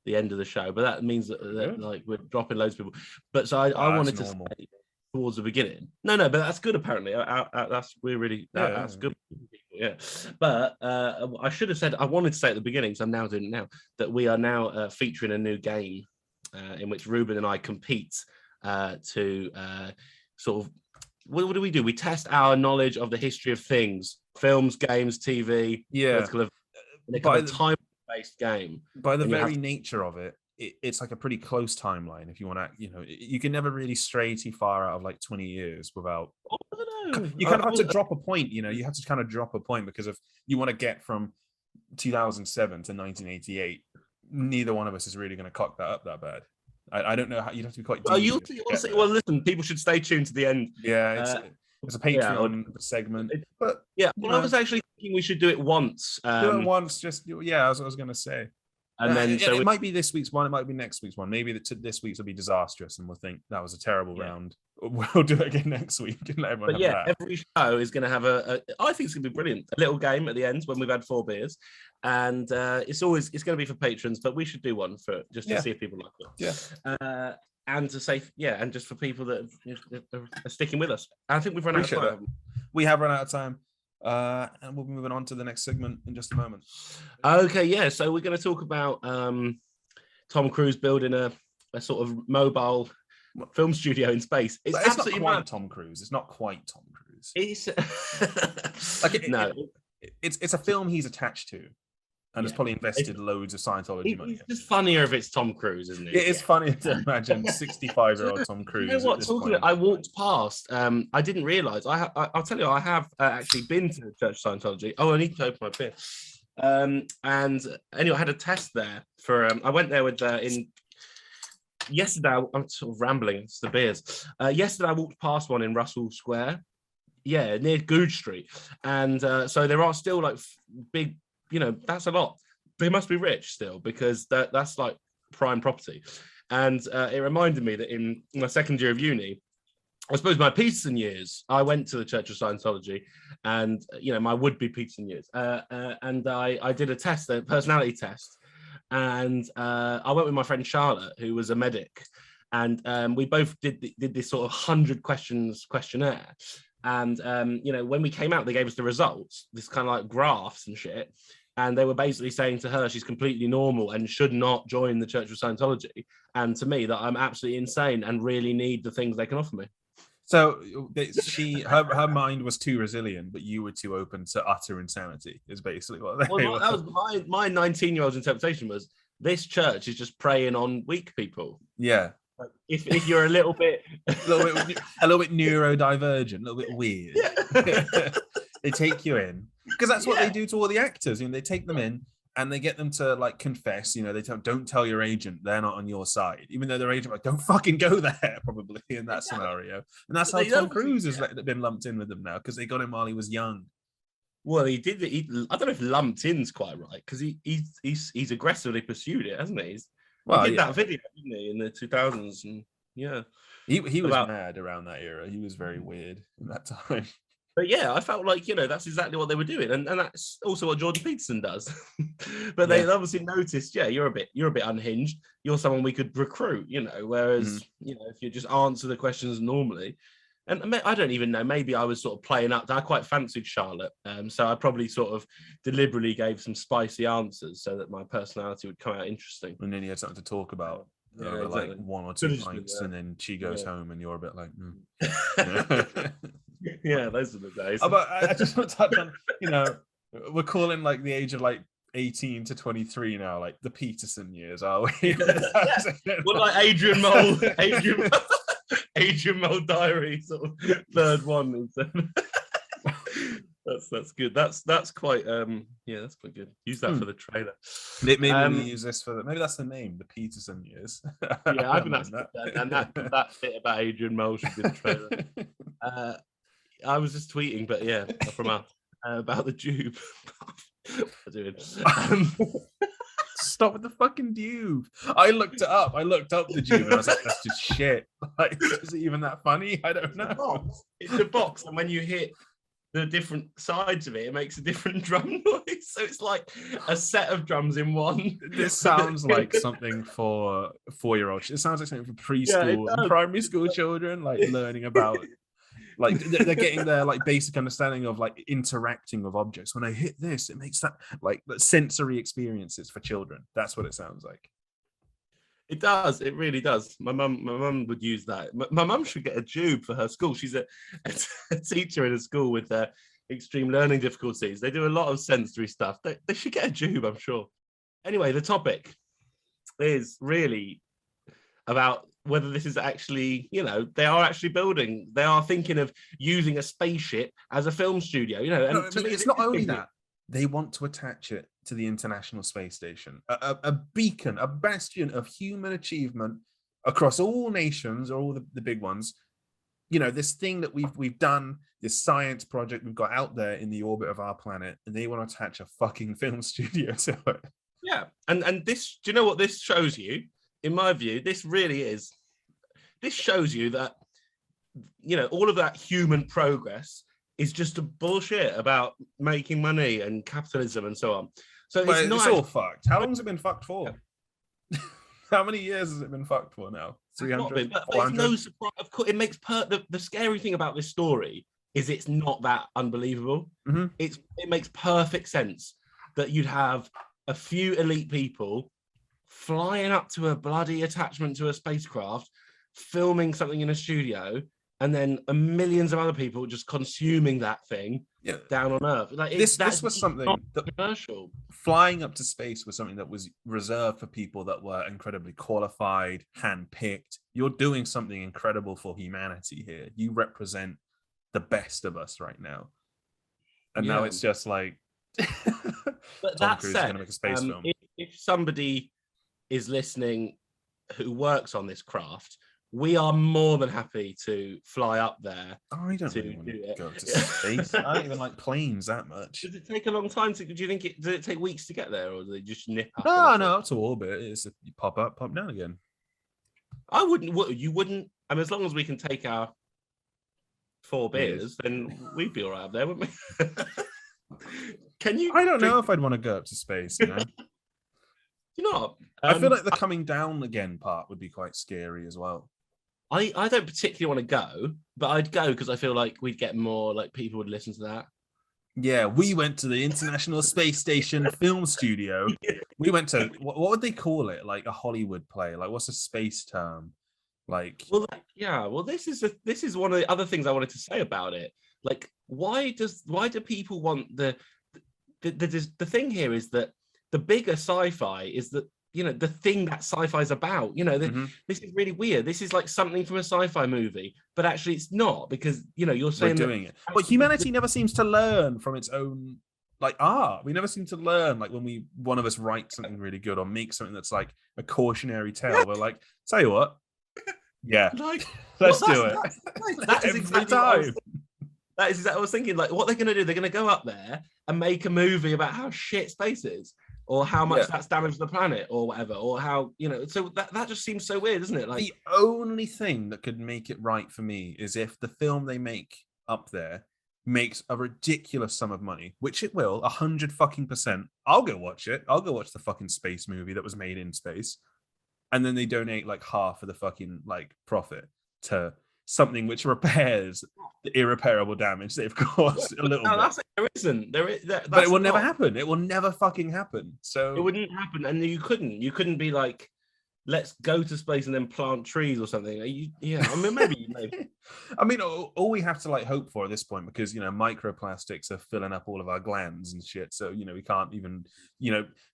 end of the show, but that means that like we're dropping loads of people. But so I wanted to say towards the beginning. No, but that's good apparently. That's good. Yeah. But I should have said, I wanted to say at the beginning, so I'm now doing it now, that we are now featuring a new game in which Ruben and I compete to sort of, what do? We test our knowledge of the history of things, films, games, TV. Yeah. It's kind of time-based game. By the very nature of it, it's like a pretty close timeline. If you want to, you can never really stray too far out of like 20 years without. You kind of have to drop a point. You have to kind of drop a point, because if you want to get from 2007 to 1988, neither one of us is really going to cock that up that bad. I don't know how. You'd have to be quite deep. Well, listen, people should stay tuned to the end. Yeah, it's a Patreon segment. But I was actually thinking we should do it once. Do it once, just as I was going to say. And then it might be this week's one, it might be next week's one. Maybe this week's will be disastrous, and we'll think that was a terrible round. We'll do it again next week and let everyone every show is going to have I think it's going to be brilliant. A little game at the end when we've had 4 beers, and it's going to be for patrons, but we should do one for just to see if people like it. Yeah. And to say, and just for people that are sticking with us. I think we've run out of time. We have run out of time. And we'll be moving on to the next segment in just a moment. Okay, so we're going to talk about Tom Cruise building a sort of mobile film studio in space. It's absolutely not quite Tom Cruise. It's not quite Tom Cruise. It's it's a film he's attached to, and has probably invested loads of Scientology money. It's just funnier if it's Tom Cruise, isn't it? It is funnier to imagine 65-year-old Tom Cruise. You know what? I walked past. I didn't realise. I'll tell you, I have actually been to the Church of Scientology. Oh, I need to open my beer. And anyway, I had a test there for. I went there with yesterday. I'm sort of rambling. It's the beers. Yesterday, I walked past one in Russell Square. Yeah, near Goode Street, and so there are still like big. That's a lot. They must be rich still, because that's like prime property. And it reminded me that in my second year of uni, I suppose my Peterson years, I went to the Church of Scientology, and my would-be Peterson years, and I did a test, a personality test, and I went with my friend Charlotte, who was a medic, and we both did this sort of 100 questions questionnaire. And when we came out, they gave us the results, this kind of like graphs and shit. And they were basically saying to her she's completely normal and should not join the Church of Scientology. And to me, that I'm absolutely insane and really need the things they can offer me. So her mind was too resilient, but you were too open to utter insanity, is basically what they were. That was my 19-year-old's interpretation was, this church is just preying on weak people. Yeah. If you're a little bit neurodivergent, a little bit weird, they take you in, because that's what they do to all the actors. They take them in and they get them to like confess. They don't tell your agent they're not on your side, even though their agent don't fucking go there, probably in that scenario. And that's how Tom Cruise has been lumped in with them now, because they got him while he was young. Well, he did. I don't know if lumped in's quite right, because he's aggressively pursued it, hasn't he? He did that video, didn't he, in the 2000s, and he was mad around that era. He was very weird in that time. But I felt like that's exactly what they were doing, and that's also what Jordan Peterson does. But they obviously noticed, you're a bit unhinged. You're someone we could recruit, whereas if you just answer the questions normally, And I don't even know, maybe I was sort of playing up. I quite fancied Charlotte. So I probably sort of deliberately gave some spicy answers so that my personality would come out interesting. And then you had something to talk about. Yeah, Like exactly. 1 or 2 pints, and then she goes home, and you're a bit like, yeah, those are the days. But I just want to touch on, we're calling like the age of like 18 to 23 now, like the Peterson years, are we? Well, like Adrian Mole, Adrian Mole Diary, sort of third one. That's good. That's quite that's quite good. Use that for the trailer. Maybe we use this for maybe that's the name, the Peterson years. Yeah, I think that's that. And that bit about Adrian Mole should be the trailer. I was just tweeting, but yeah, from about the Jube. What am I doing? Stop with the fucking Jube. I looked it up. I looked up the Jube, and I was like, that's just shit. Like, is it even that funny? I don't know. It's a box, and when you hit the different sides of it, it makes a different drum noise. So it's like a set of drums in one. This sounds like something for 4-year-olds. It sounds like something for preschool and primary school children, like learning about, like they're getting their like basic understanding of like interacting with objects. When I hit this, it makes that like sensory experiences for children. That's what it sounds like. It does. It really does. My mum would use that. My mum should get a Jube for her school. She's a teacher in a school with extreme learning difficulties. They do a lot of sensory stuff. They should get a Jube, I'm sure. Anyway, the topic is really about whether this is actually, they are actually building. They are thinking of using a spaceship as a film studio. And no, to me, it's not only that. They want to attach it to the International Space Station, a beacon, a bastion of human achievement across all nations, or all the big ones. This thing that we've done, this science project we've got out there in the orbit of our planet, and they want to attach a fucking film studio to it. Yeah, and this, do you know what this shows you? In my view, this shows you that, all of that human progress is just a bullshit about making money and capitalism and so on. So it's all fucked. How long has it been fucked for? Yeah. How many years has it been fucked for now? 300? But it's no surprise. Of course, it makes the scary thing about this story is it's not that unbelievable. Mm-hmm. It makes perfect sense that you'd have a few elite people flying up to a bloody attachment to a spacecraft, filming something in a studio, and then millions of other people just consuming that thing down on Earth. Like this was something that commercial. Flying up to space was something that was reserved for people that were incredibly qualified, handpicked. You're doing something incredible for humanity here. You represent the best of us right now. And now it's just like but Tom Cruise is going to make a space film. If somebody is listening who works on this craft, we are more than happy to fly up there. I don't really want to go to space. I don't even like planes that much. Does it take a long time do you think does it take weeks to get there, or do they just nip up? No, up to orbit. It's you pop up, pop down again. You wouldn't. I mean, as long as we can take our 4 beers, then we'd be all right up there, wouldn't we? Can you? I don't know if I'd want to go up to space, You know, I feel like the coming down again part would be quite scary as well. I don't particularly want to go, but I'd go because I feel like we'd get more, like people would listen to that. Yeah, we went to the International Space Station film studio. We went to, what would they call it? Like a Hollywood play? Like what's a space term? Like, well, this is one of the other things I wanted to say about it. Like, why do people want the thing here is that the bigger sci-fi is that, the thing that sci-fi is about. This is really weird. This is like something from a sci-fi movie, but actually it's not, because you're saying we're doing it. But humanity never seems to learn from its own like art. We never seem to learn, like when one of us writes something really good or makes something that's like a cautionary tale. We're like, tell you what, let's do it. That is exactly what I was thinking. Like, what they're going to do, they're going to go up there and make a movie about how shit space is, or how much that's damaged the planet, or whatever, or how, so that just seems so weird, doesn't it? Like, the only thing that could make it right for me is if the film they make up there makes a ridiculous sum of money, which it will, 100%. I'll go watch it. I'll go watch the fucking space movie that was made in space. And then they donate like half of the fucking like profit to something which repairs the irreparable damage they've caused a little bit. There isn't. But it will never happen. It will never fucking happen. So it wouldn't happen, and you couldn't be like, let's go to space and then plant trees or something. I mean, maybe. I mean, all we have to like hope for at this point, because microplastics are filling up all of our glands and shit. So we can't even,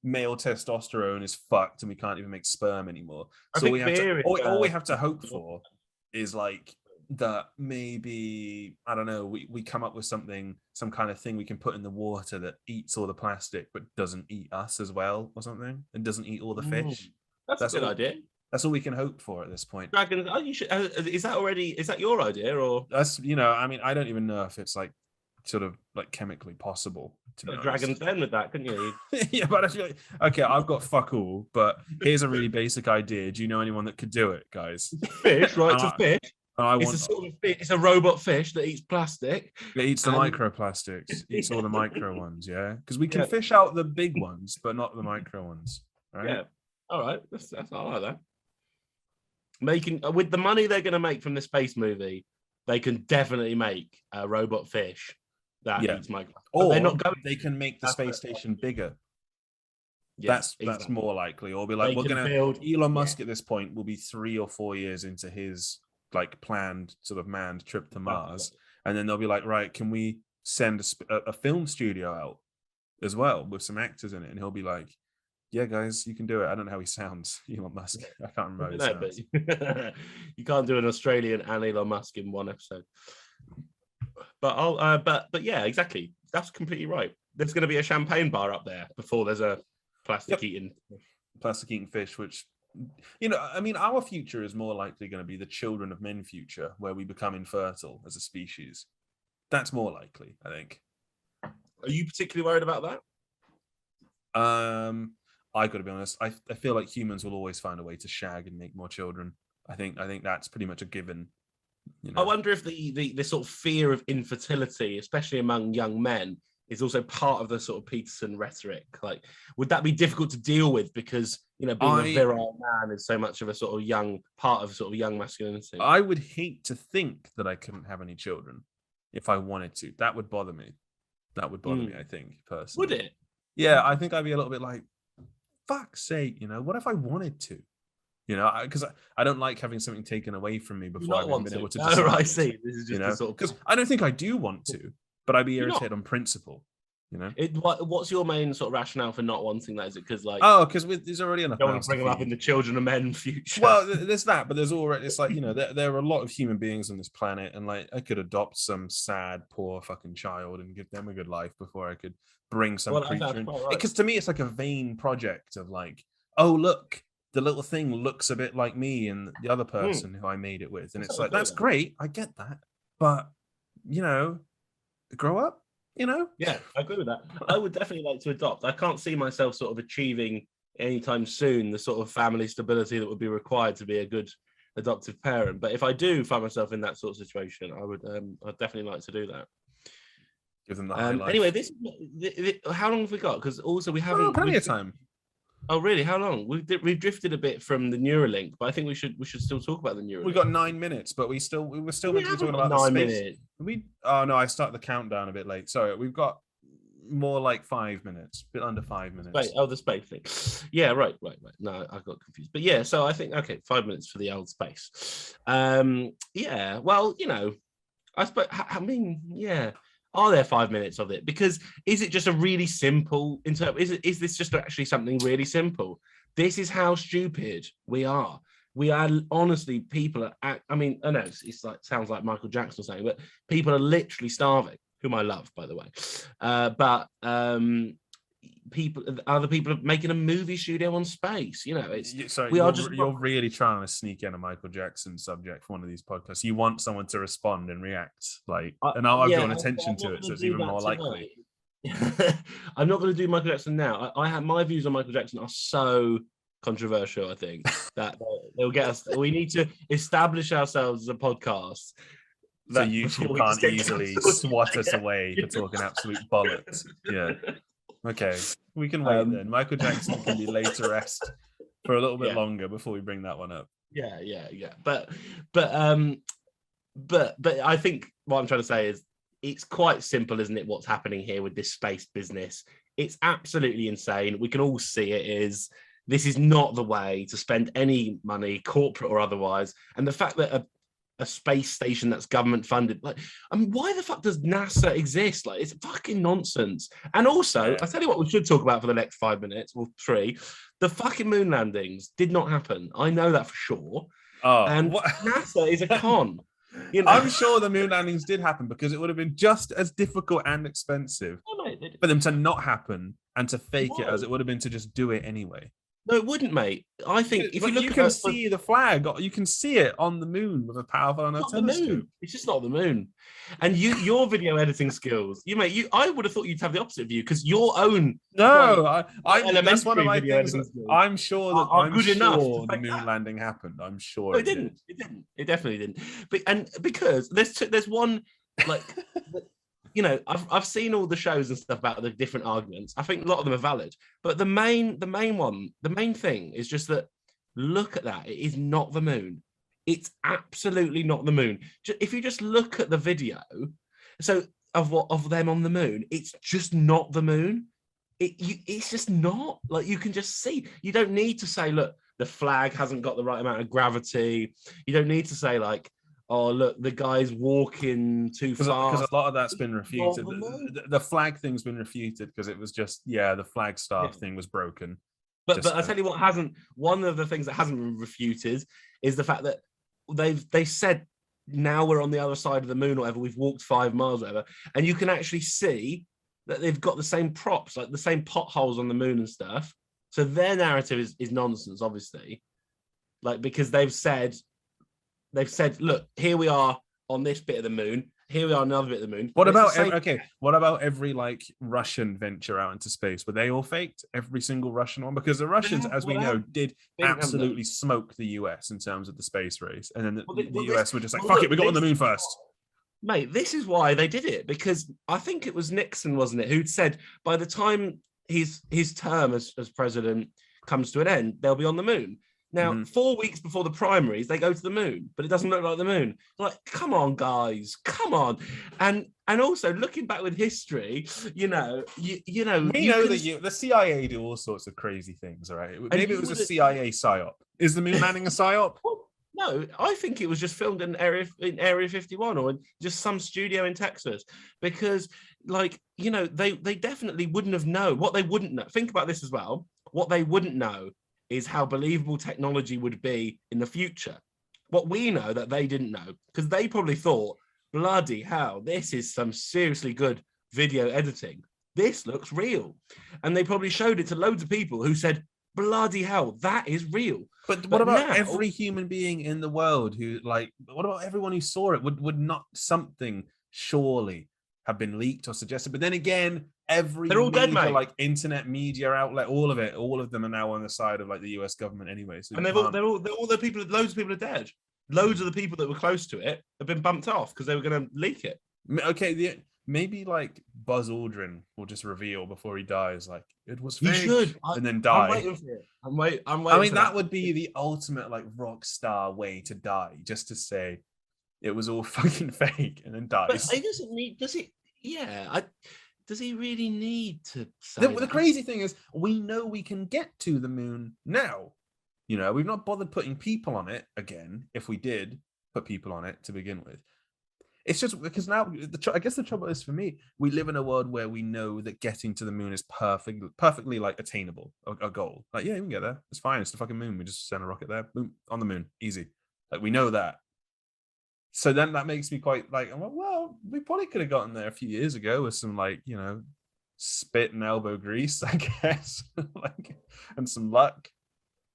male testosterone is fucked, and we can't even make sperm anymore. So all we have to hope for is like that maybe, I don't know, we come up with some kind of thing we can put in the water that eats all the plastic but doesn't eat us as well, or something, and doesn't eat all the fish. That's a good idea. That's all we can hope for at this point. Dragons. Oh, you should. Is that your idea, or that's I mean, I don't even know if it's like sort of like chemically possible to be honest. Dragons Den with that, couldn't you? Yeah, but actually, okay, I've got fuck all, but here's a really basic idea. Do you know anyone that could do it, guys? Fish, right? It's a fish. It's a robot fish that eats plastic. It eats the microplastics. Eats all the micro ones. Yeah, because we can fish out the big ones, but not the micro ones. Right? Yeah. All right, I like that. Making with the money they're going to make from the space movie, they can definitely make a robot fish that eats micro. Or they're not going. They can make the space station bigger. Yeah, that's more likely. Or be like, we're going to Elon Musk at this point will be 3 or 4 years into his like planned sort of manned trip to Mars, and then they'll be like, right, can we send a film studio out as well with some actors in it? And he'll be like, yeah, guys, you can do it. I don't know how he sounds, Elon Musk. I can't remember how he sounds. You can't do an Australian and Elon Musk in one episode. But but yeah, exactly. That's completely right. There's going to be a champagne bar up there before there's a plastic eating fish, which, I mean, our future is more likely going to be the children of men future, where we become infertile as a species. That's more likely, I think. Are you particularly worried about that? I got to be honest. I feel like humans will always find a way to shag and make more children. I think that's pretty much a given. I wonder if the sort of fear of infertility, especially among young men, is also part of the sort of Peterson rhetoric. Like, would that be difficult to deal with because being a virile man is so much of a sort of young part of sort of young masculinity? I would hate to think that I couldn't have any children if I wanted to. That would bother me. Me, I think, personally. Would it? Yeah, I think I'd be a little bit like, fuck's sake, what if I wanted to? Because I don't like having something taken away from me before I've been able to decide. Oh, I see. This is just because I don't think I do want to, but I'd be irritated on principle. What's your main sort of rationale for not wanting that? Is it because because there's already enough. Don't want to bring them up in the children of men future. Well, there's that, but there's already. It's like there are a lot of human beings on this planet, and like I could adopt some sad, poor fucking child and give them a good life before I could bring some creature in. Because to me, it's like a vain project of like, oh look, the little thing looks a bit like me and the other person who I made it with, and it's like that's great, I get that, but grow up. Yeah, I agree with that. I would definitely like to adopt. I can't see myself sort of achieving anytime soon the sort of family stability that would be required to be a good adoptive parent. But if I do find myself in that sort of situation, I'd definitely like to do that. Give them the high life. Anyway, how long have we got? Because also we haven't plenty of time. Oh, really? How long? We've drifted a bit from the Neuralink, but I think we should still talk about the Neuralink. We got 9 minutes, but we were still meant to be talking about 9 minutes. Oh no, I started the countdown a bit late. Sorry, we've got more like 5 minutes, a bit under 5 minutes. The space thing. Yeah, right. No, I got confused. But yeah, so I think 5 minutes for the old space. Yeah. Well, I suppose. I mean, yeah. Are there 5 minutes of it? Because is it just a really simple is this just actually something really simple? This is how stupid we are. We are honestly, people are. I mean, I know it's like sounds like Michael Jackson saying, but people are literally starving. Whom I love, by the way. But other people are making a movie studio on space. You're really trying to sneak in a Michael Jackson subject for one of these podcasts. You want someone to respond and react, and I've drawn attention to it, so it's even more likely. I'm not going to do Michael Jackson now. I have my views on Michael Jackson are so controversial. I think that they'll get us. We need to establish ourselves as a podcast. So YouTube can't easily swat us away for talking absolute bollocks. Yeah. Okay, we can wait then. Michael Jackson can be laid to rest for a little bit longer before we bring that one up. Yeah. But but I think what I'm trying to say is it's quite simple, isn't it? What's happening here with this space business? It's absolutely insane. We can all see this is not the way to spend any money, corporate or otherwise. And the fact that a space station that's government funded, like, I mean, why the fuck does NASA exist? Like, it's fucking nonsense. And also, I'll tell you what we should talk about for the next 5 minutes, or 3. The fucking moon landings did not happen. I know that for sure. And NASA is a con. You know? I'm sure the moon landings did happen because it would have been just as difficult and expensive for them to not happen and to fake it as it would have been to just do it anyway. No, it wouldn't, mate. I think if you look, you can see the flag. You can see it on the moon with a powerful enough telescope. It's just not the moon. And your video editing skills, I would have thought you'd have the opposite view because your own. No, that's one of my things. I'm sure that the moon landing happened. I'm sure it didn't. It didn't. It definitely didn't. But because there's one like. I've seen all the shows and stuff about the different arguments. I think a lot of them are valid, but the main thing is just that look at that. It is not the moon. It's absolutely not the moon. If you just look at the video, so of them on the moon, it's just not the moon. It's just not. Like, you can just see. You don't need to say, look, the flag hasn't got the right amount of gravity. You don't need to say like, oh, look, the guy's walking too fast. Because a lot of that's been refuted. The flag thing's been refuted because it was just, the flag staff thing was broken. But I tell you what hasn't, one of the things that hasn't been refuted is the fact that they said, now we're on the other side of the moon or whatever, we've walked 5 miles or whatever, and you can actually see that they've got the same props, like the same potholes on the moon and stuff. So their narrative is nonsense, obviously. Like, because they've said, look, here we are on this bit of the moon. Here we are on another bit of the moon. What about every like Russian venture out into space? Were they all faked? Every single Russian one? Because the Russians, as we know, did absolutely smoke the US in terms of the space race. And then the US were just like, fuck it, we got on the moon first. Mate, this is why they did it. Because I think it was Nixon, wasn't it, who'd said by the time his term as president comes to an end, they'll be on the moon. Now, 4 weeks before the primaries, they go to the moon, but it doesn't look like the moon. Like, come on, guys, come on. And also looking back with history, we know that the CIA do all sorts of crazy things, all right? Maybe it was a CIA psyop. Is the moon landing a psyop? No, I think it was just filmed in Area 51 or in just some studio in Texas, because, they definitely wouldn't have known what they wouldn't know. Think about this as well. What they wouldn't know is how believable technology would be in the future. What we know that they didn't know, because they probably thought, bloody hell, this is some seriously good video editing. This looks real. And they probably showed it to loads of people who said, bloody hell, that is real. But what about every human being in the world what about everyone who saw it? Would not something surely have been leaked or suggested? But then again, they're all dead, mate. Like internet media outlet, all of them are now on the side of like the US government anyway. So and they're all the people. Loads of people are dead. Loads of the people that were close to it have been bumped off because they were going to leak it. Okay, maybe like Buzz Aldrin will just reveal before he dies, like it was fake, he should, and then die. I'm waiting for it. I'm waiting. I mean, that would be the ultimate like rock star way to die, just to say it was all fucking fake and then dies. But he doesn't need. Does he? Yeah. Does he really need to say the crazy thing is, we know we can get to the moon now. We've not bothered putting people on it again, if we did put people on it to begin with. It's just because now, I guess the trouble is for me, we live in a world where we know that getting to the moon is perfectly like attainable, a goal. Like, yeah, we can get there. It's fine. It's the fucking moon. We just send a rocket there. Boom, on the moon. Easy. Like, we know that. So then that makes me quite like, I'm like, well, we probably could have gotten there a few years ago with some spit and elbow grease, I guess, and some luck.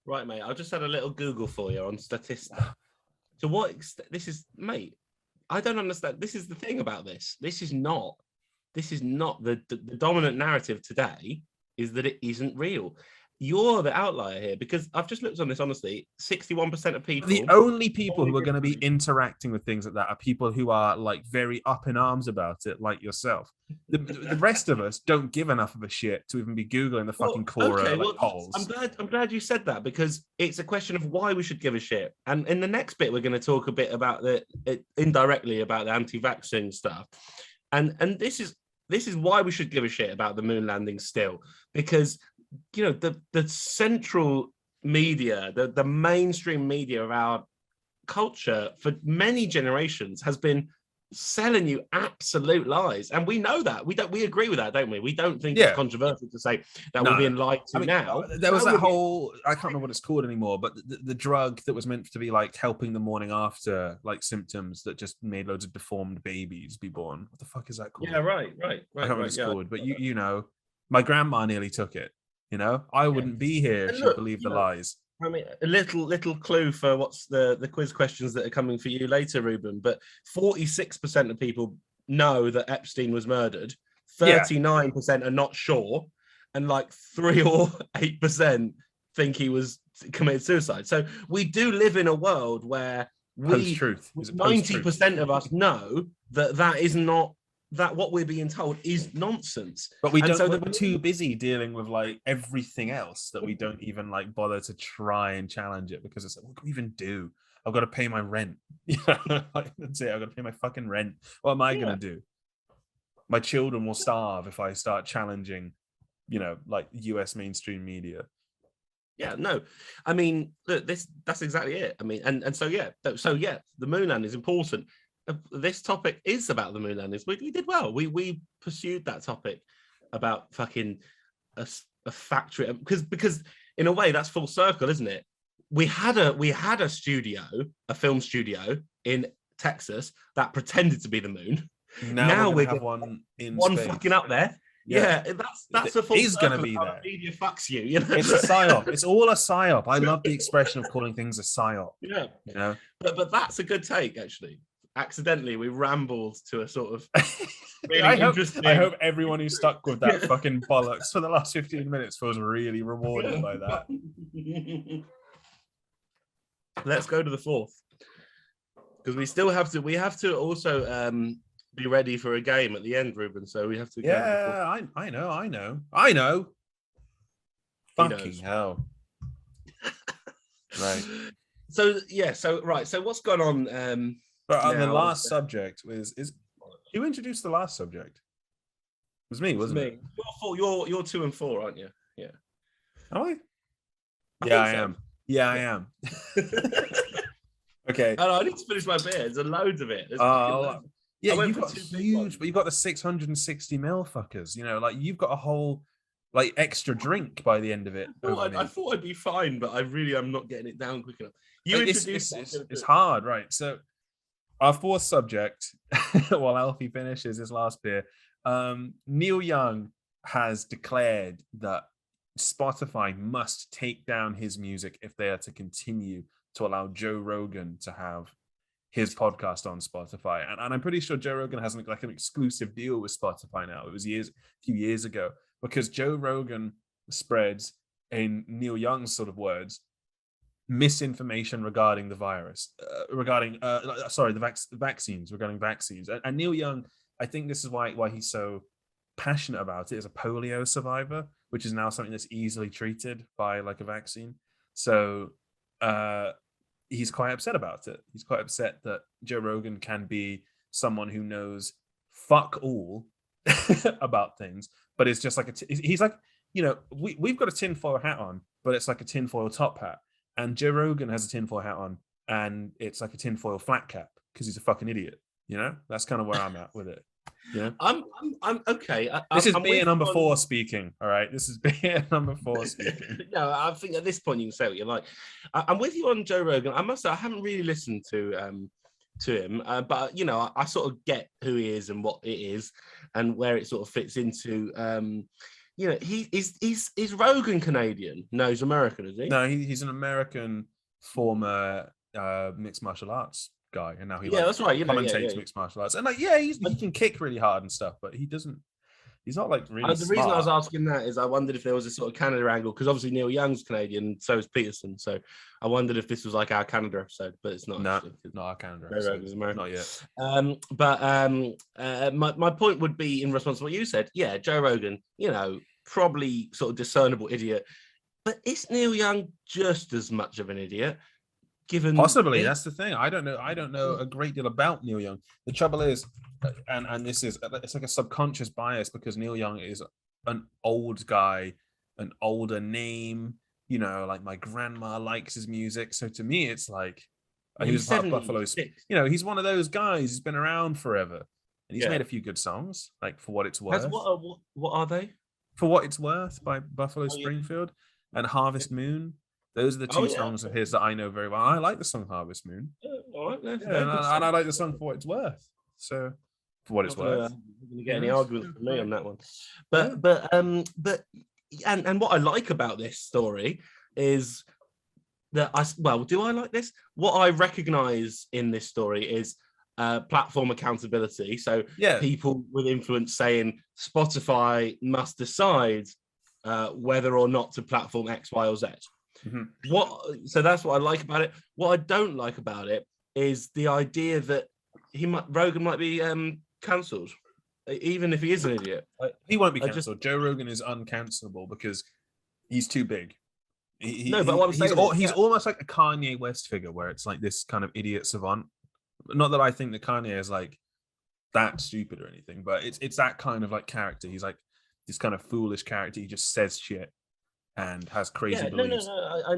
Right, mate. I just had a little Google for you on Statista. To what extent this is, mate? I don't understand. This is the thing about this. This is not the dominant narrative today. Is that it isn't real, you're the outlier here, because I've just looked on this honestly. 61% of people. The only people who are going to be interacting with things like that are people who are like very up in arms about it, like yourself. The rest of us don't give enough of a shit to even be googling the fucking Quora polls. I'm glad you said that, because it's a question of why we should give a shit. And in the next bit, we're going to talk a bit about indirectly about the anti-vaccine stuff. And this is why we should give a shit about the moon landing still, because the central media, the mainstream media of our culture for many generations has been selling you absolute lies, and we know that. We agree with that, don't we? We don't think it's controversial to say that we're being lied to. Now there was that whole, I can't remember what it's called anymore, but the drug that was meant to be like helping the morning after like symptoms that just made loads of deformed babies be born. What the fuck is that called? Yeah, right. I can't remember what it's called, but you know, my grandma nearly took it. You know, I wouldn't be here if she believed the lies. I mean, a little clue for what's the quiz questions that are coming for you later, Ruben. But 46% of people know that Epstein was murdered. 39% are not sure, and like 3 or 8% think he was committed suicide. So we do live in a world where 90% of us know that is not. That what we're being told is nonsense, but we don't. So we're too busy dealing with like everything else that we don't even like bother to try and challenge it, because it's like, what can we even do? I've got to pay my rent. That's it. I've got to pay my fucking rent. What am I gonna do? My children will starve if I start challenging, like US mainstream media. Yeah, no, I mean, look, that's exactly it. I mean, and so the moon landing is important. This topic is about the moon landings. We did well. We pursued that topic about fucking a factory, because in a way that's full circle, isn't it? We had a studio, a film studio in Texas that pretended to be the moon. Now we're gonna have one in space. Fucking up there. Yeah, that's a full circle. Going to be there. Media fucks you. It's a psyop. It's all a psyop. I love the expression of calling things a psyop. Yeah, but that's a good take, actually. Accidentally, we rambled to a sort of really interesting. I hope everyone who stuck with that fucking bollocks for the last 15 minutes feels really rewarded by that. Let's go to the fourth, because we still have to. We have to also be ready for a game at the end, Ruben. So we have to. Yeah, I know. Fucking hell. Right. So what's gone on? But on the last subject is who introduced the last subject? It was me, wasn't it? You're 2 and 4, aren't you? Yeah. Am I? I am. Yeah, I am. Okay. I need to finish my beer. There's loads of it. Yeah, you've got huge, but you've got the 660 mil fuckers. Like you've got a whole like extra drink by the end of it. I thought I'd be fine, but I really am not getting it down quick enough. It's hard, right? So our fourth subject, while Alfie finishes his last beer, Neil Young has declared that Spotify must take down his music if they are to continue to allow Joe Rogan to have his podcast on Spotify. And I'm pretty sure Joe Rogan has like an exclusive deal with Spotify now. It was a few years ago, because Joe Rogan spreads, in Neil Young's sort of words, misinformation regarding the virus, regarding vaccines. And Neil Young, I think this is why he's so passionate about it, is a polio survivor, which is now something that's easily treated by like a vaccine. So he's quite upset about it. He's quite upset that Joe Rogan can be someone who knows fuck all about things, but it's just like he's like, we've got a tinfoil hat on, but it's like a tinfoil top hat. And Joe Rogan has a tinfoil hat on, and it's like a tinfoil flat cap because he's a fucking idiot. That's kind of where I'm at with it. Yeah, I'm okay. This is beer number 4 speaking. All right, this is beer number 4 speaking. No, I think at this point you can say what you like. I'm with you on Joe Rogan. I must say I haven't really listened to him, but I sort of get who he is and what it is and where it sort of fits into. He's Rogan Canadian? No, he's American, is he? No, he's an American former mixed martial arts guy, and now he that's right. Commentates mixed martial arts, and he can kick really hard and stuff, but he doesn't He's not like really The smart. reason I was asking that is I wondered if there was a sort of Canada angle, because obviously Neil Young's Canadian, and so is Peterson. So I wondered if this was like our Canada episode, but it's not. No, actually, not our Canada episode. episode. Not yet. My point would be in response to what you said. Yeah, Joe Rogan, probably sort of discernible idiot, but is Neil Young just as much of an idiot? Given possibly, that's the thing. I don't know a great deal about Neil Young. The trouble is, and it's like a subconscious bias, because Neil Young is an old guy, an older name. Like my grandma likes his music, so to me it's like he was part of Buffalo. He's one of those guys. He's been around forever, and he's made a few good songs. Like For What It's Worth. What are they? For What It's Worth by Buffalo Springfield and Harvest Moon. Those are the two songs of his that I know very well. I like the song Harvest Moon. All right, and I like the song For What It's Worth. So, For What It's Worth. You're going to get any arguments from me on that one. But what I like about this story is that do I like this? What I recognize in this story is platform accountability. So people with influence saying Spotify must decide whether or not to platform X, Y, or Z. Mm-hmm. So that's what I like about it. What I don't like about it is the idea that Rogan might be cancelled, even if he is an idiot. He won't be cancelled. Joe Rogan is uncancelable because he's too big. But what I'm saying he's almost like a Kanye West figure, where it's like this kind of idiot savant. Not that I think that Kanye is like that stupid or anything, but it's that kind of like character. He's like this kind of foolish character. He just says shit and has crazy beliefs. I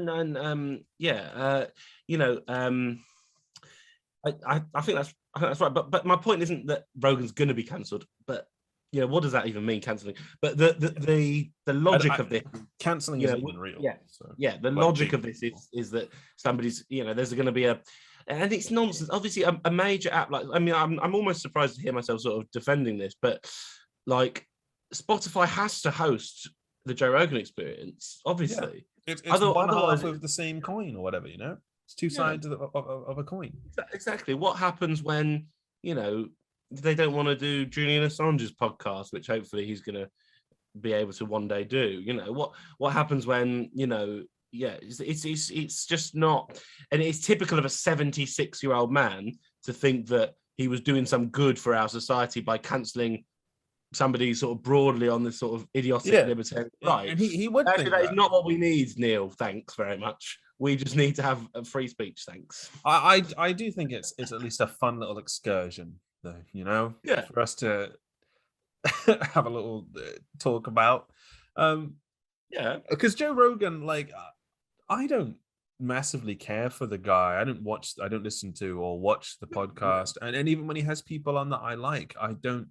think that's right. But my point isn't that Rogan's going to be cancelled. But what does that even mean, cancelling? But the logic of this, cancelling isn't even real. The logic of this is that somebody's there's going to be and it's nonsense. Obviously, a major app I'm almost surprised to hear myself sort of defending this, but like Spotify has to host the Joe Rogan Experience, obviously. It's one half of the same coin or whatever, It's two sides of a coin. Exactly. What happens when, they don't want to do Julian Assange's podcast, which hopefully he's going to be able to one day do? What happens when, it's just not, and it's typical of a 76-year-old man to think that he was doing some good for our society by cancelling somebody sort of broadly on this sort of idiotic libertarian right. And he would actually, that is not what we need, Neil. Thanks very much. We just need to have a free speech. Thanks. I do think it's at least a fun little excursion, though. For us to have a little talk about. Because Joe Rogan, like, I don't massively care for the guy. I don't listen to or watch the podcast, and even when he has people on that I like, I don't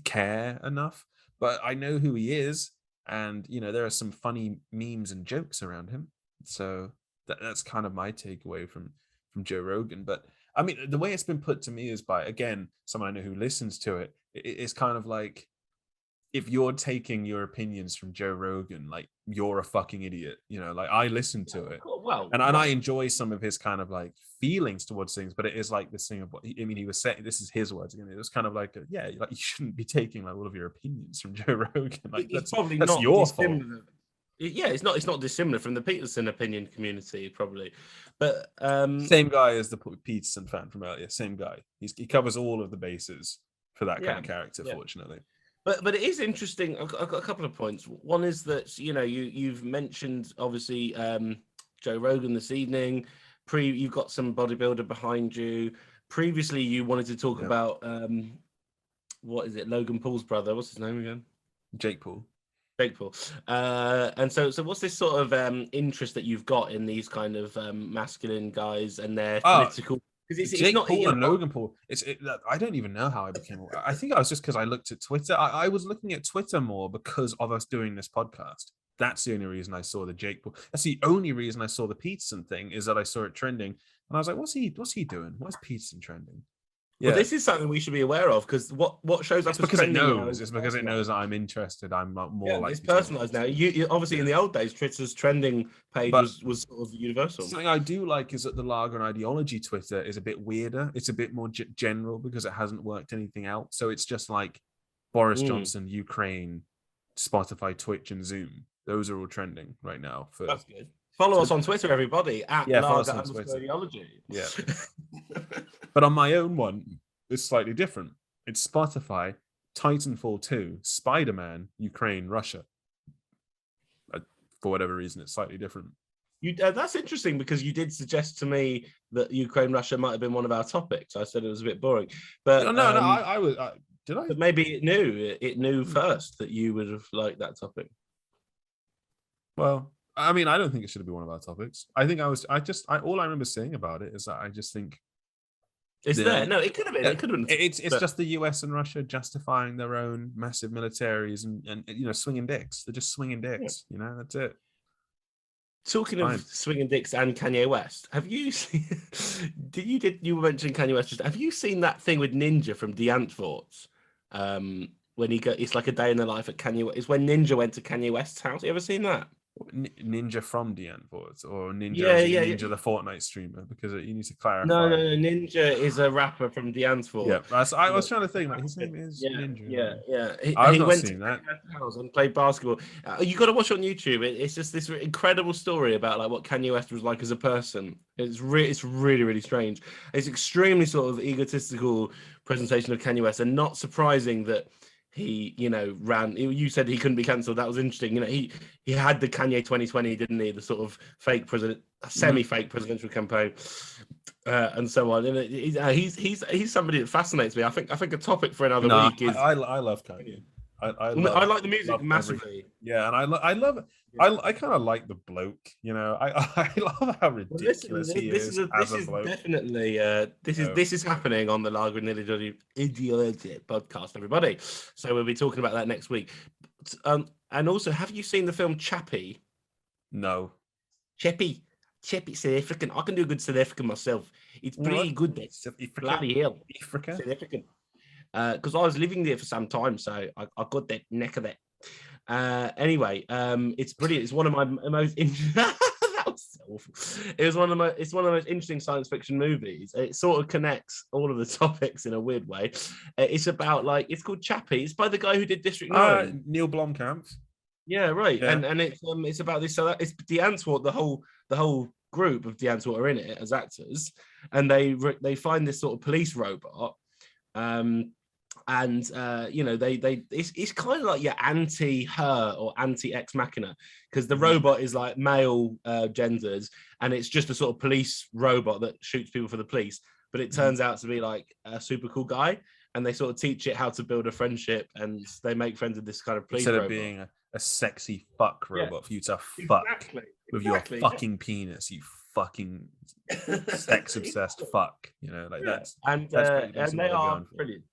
care enough, but I know who he is, and there are some funny memes and jokes around him, so that's kind of my takeaway from Joe Rogan. But I mean, the way it's been put to me is by, again, someone I know who listens to it. It's kind of like, if you're taking your opinions from Joe Rogan, like, you're a fucking idiot, like, I listen to it. And I enjoy some of his kind of like feelings towards things, but it is like this thing of what, he was saying, this is his words again. It was kind of like, like, you shouldn't be taking like all of your opinions from Joe Rogan. Like, that's not your fault. It's not dissimilar from the Peterson opinion community, probably. But same guy as the Peterson fan from earlier. Same guy. He covers all of the bases for that kind of character, fortunately. But it is interesting. A couple of points. One is that you've mentioned obviously Joe Rogan this evening. You've got some bodybuilder behind you. Previously, you wanted to talk about what is it? Logan Paul's brother. What's his name again? Jake Paul. And so what's this sort of interest that you've got in these kind of masculine guys and their political? Because Jake Paul and Logan Paul. I don't even know how I became aware. I think I was just because I looked at Twitter. I was looking at Twitter more because of us doing this podcast. That's the only reason I saw the Jake Paul. That's the only reason I saw the Peterson thing, is that I saw it trending, and I was like, "What's he doing? Why is Peterson trending?" Well, this is something we should be aware of, because what shows up because it knows. It's because it knows that I'm interested. I'm not more like it's personalized now. You obviously in the old days, Twitter's trending page was sort of universal. Something I do like is that the Lager and Ideology Twitter is a bit weirder. It's a bit more general because it hasn't worked anything out. So it's just like Boris Johnson, Ukraine, Spotify, Twitch, and Zoom. Those are all trending right now. That's good. Follow us on Twitter, everybody, at Lager_ideology. Yeah. But on my own one, it's slightly different. It's Spotify, Titanfall 2, Spider-Man, Ukraine, Russia. For whatever reason, it's slightly different. That's interesting because you did suggest to me that Ukraine, Russia might have been one of our topics. I said it was a bit boring, but no, I was. Did I? But maybe it knew first that you would have liked that topic. Well, I mean, I don't think it should be one of our topics. I think all I remember saying about it is that I just think it's there. No, it could have been. It could have been. It's just the US and Russia justifying their own massive militaries and swinging dicks. They're just swinging dicks. Yeah. That's it. Talking of swinging dicks and Kanye West, have you seen? You mentioned Kanye West? Have you seen that thing with Ninja from The Antworts? When it's like a day in the life at Kanye West. It's when Ninja went to Kanye West's house. You ever seen that? Ninja from The Antworts or Ninja the Fortnite streamer, because you need to clarify. No, Ninja is a rapper from The Antworts. Yeah, I was trying to think, like, his name is Ninja. Yeah. I've not seen that. House and played basketball. You got to watch it on YouTube. It's just this incredible story about like what Kanye West was like as a person. It's really, really strange. It's extremely sort of egotistical presentation of Kanye West, and not surprising that he, ran. You said he couldn't be cancelled. That was interesting. He had the Kanye 2020, didn't he? The sort of semi-fake presidential campaign, and so on. And he's somebody that fascinates me. I think a topic for another week is. I love Kanye. I like the music massively. Yeah, and I love it. I kind of like the bloke. I love how ridiculous he is. This is definitely this is happening on the Lager and Ideology podcast, everybody. So we'll be talking about that next week. And also, have you seen the film Chappie? No. Chappie South African. I can do a good South African myself. It's pretty good. Bloody hell, South African. Because I was living there for some time, so I got that neck of that. Anyway, it's brilliant. It's one of my most that was so awful. It's one of the most interesting science fiction movies. It sort of connects all of the topics in a weird way. It's about it's called Chappie. It's by the guy who did District 9. Neil Blomkamp. Yeah, right. Yeah. And it's about this. So it's The Antwoord. The whole group of The Antwoord are in it as actors, and they find this sort of police robot. And it's kind of like your anti-her or anti-ex machina, because the robot is like male genders, and it's just a sort of police robot that shoots people for the police, but it turns out to be like a super cool guy, and they sort of teach it how to build a friendship, and they make friends with this kind of police instead robot. of being a sexy fuck robot for you to fuck with your fucking penis, you fucking sex obsessed fuck, that's and they are brilliant.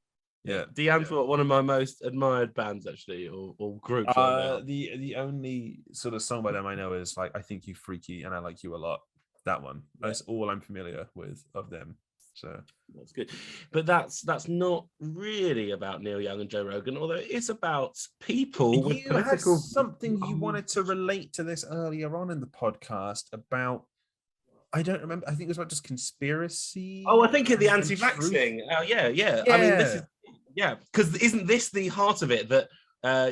Yeah, The Antwoord, one of my most admired bands, actually, or groups. The only sort of song by them I know is like "I Think You Freaky" and "I Like You a Lot." That one. That's all I'm familiar with of them. So that's good, but that's not really about Neil Young and Joe Rogan, although it's about people with political. Something you wanted to relate to this earlier on in the podcast about. I don't remember. I think it was about just conspiracy. Oh, I think the anti-vax thing. Yeah. I mean, this is. Yeah, because isn't this the heart of it, that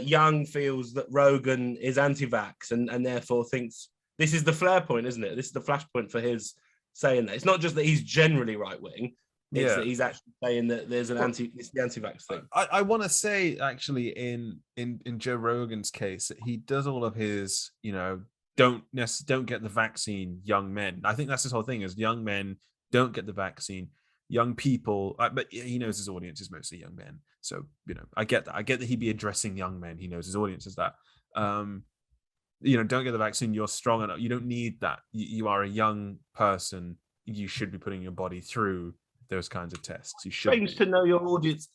Young feels that Rogan is anti-vax and therefore thinks this is the flare point, isn't it? This is the flashpoint for his saying that. It's not just that he's generally right-wing, it's that he's actually saying that there's it's the anti-vax thing. I want to say, actually, in Joe Rogan's case, he does all of his, don't get the vaccine, young men. I think that's his whole thing, is young men don't get the vaccine. Young people, but he knows his audience is mostly young men. So, I get that. I get that he'd be addressing young men. He knows his audience is that. Don't get the vaccine. You're strong enough. You don't need that. You are a young person. You should be putting your body through those kinds of tests. You should. Strange to know your audience.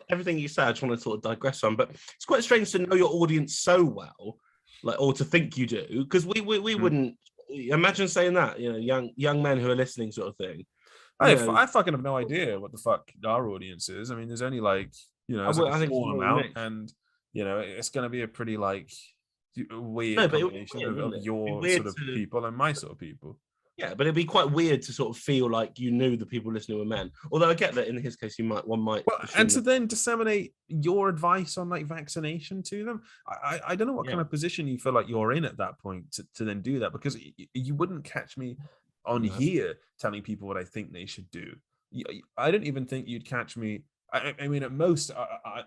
Everything you say, I just want to sort of digress on, but it's quite strange to know your audience so well, or to think you do, because we wouldn't imagine saying that. Young men who are listening, sort of thing. I fucking have no idea what the fuck our audience is. I mean, there's only a small amount, and it's going to be a pretty weird combination of your sort of people and my sort of people. Yeah, but it'd be quite weird to sort of feel like you knew the people listening were men. Although I get that in his case, one might. Well, and to then disseminate your advice on like vaccination to them, I don't know what kind of position you feel like you're in at that point to then do that, because you wouldn't catch me on here telling people what I think they should do. I don't even think you'd catch me. I mean, at most,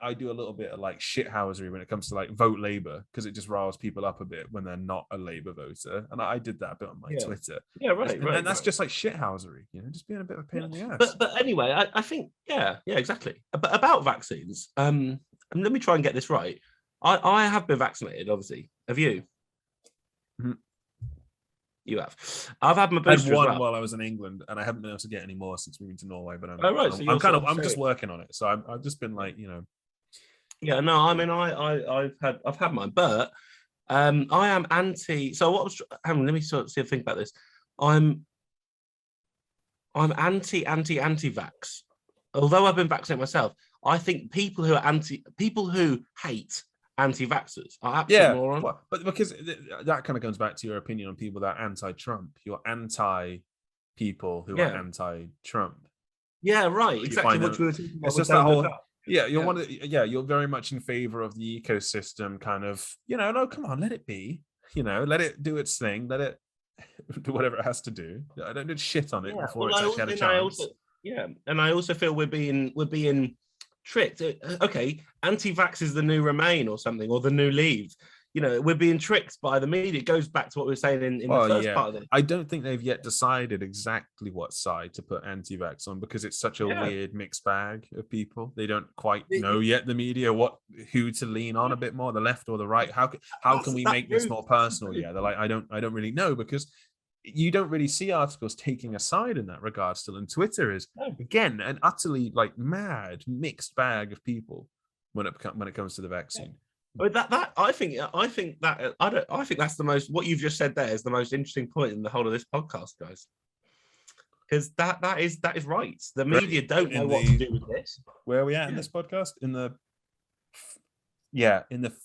I do a little bit of like shithousery when it comes to like vote Labour, because it just riles people up a bit when they're not a Labour voter, and I did that a bit on my Twitter. Yeah, right, and that's just like shithousery, just being a bit of a pain in the ass. But anyway, I think exactly. But about vaccines, and let me try and get this right. I have been vaccinated, obviously. Have you? Mm-hmm. You have. I've had my booster. I had one while I was in England, and I haven't been able to get any more since moving to Norway. But I'm just working on it. So I've just been like, Yeah, no, I mean, I've had mine, but I am anti. So what was? Hang on, let me sort of see if think about this. I'm anti-vax. Although I've been vaccinated myself, I think people who hate anti-vaxxers are absolute morons. Well, but because that kind of comes back to your opinion on people that are anti-Trump. You're anti-people who are anti-Trump. Yeah, right. Exactly what you were talking about. It's just that whole. You're very much in favor of the ecosystem, kind of. No, come on, let it be. Let it do its thing. Let it do whatever it has to do. I don't shit on it before it's actually had a chance. And I also feel we're being tricked. Okay, anti-vax is the new Remain or something, or the new Leave. We're being tricked by the media. It goes back to what we were saying in the first part of it. I don't think they've yet decided exactly what side to put anti-vax on, because it's such a weird mixed bag of people. They don't quite know yet, the media, who to lean on a bit more, the left or the right. How can we make this more personal? Yeah, they're like, I don't really know, because you don't really see articles taking a side in that regard still. And Twitter is again an utterly like mad mixed bag of people when it comes to the vaccine. But I think that's the most, what you've just said there is the most interesting point in the whole of this podcast, guys. Because that is right. The media don't know what to do with this. Where are we at in this podcast? In the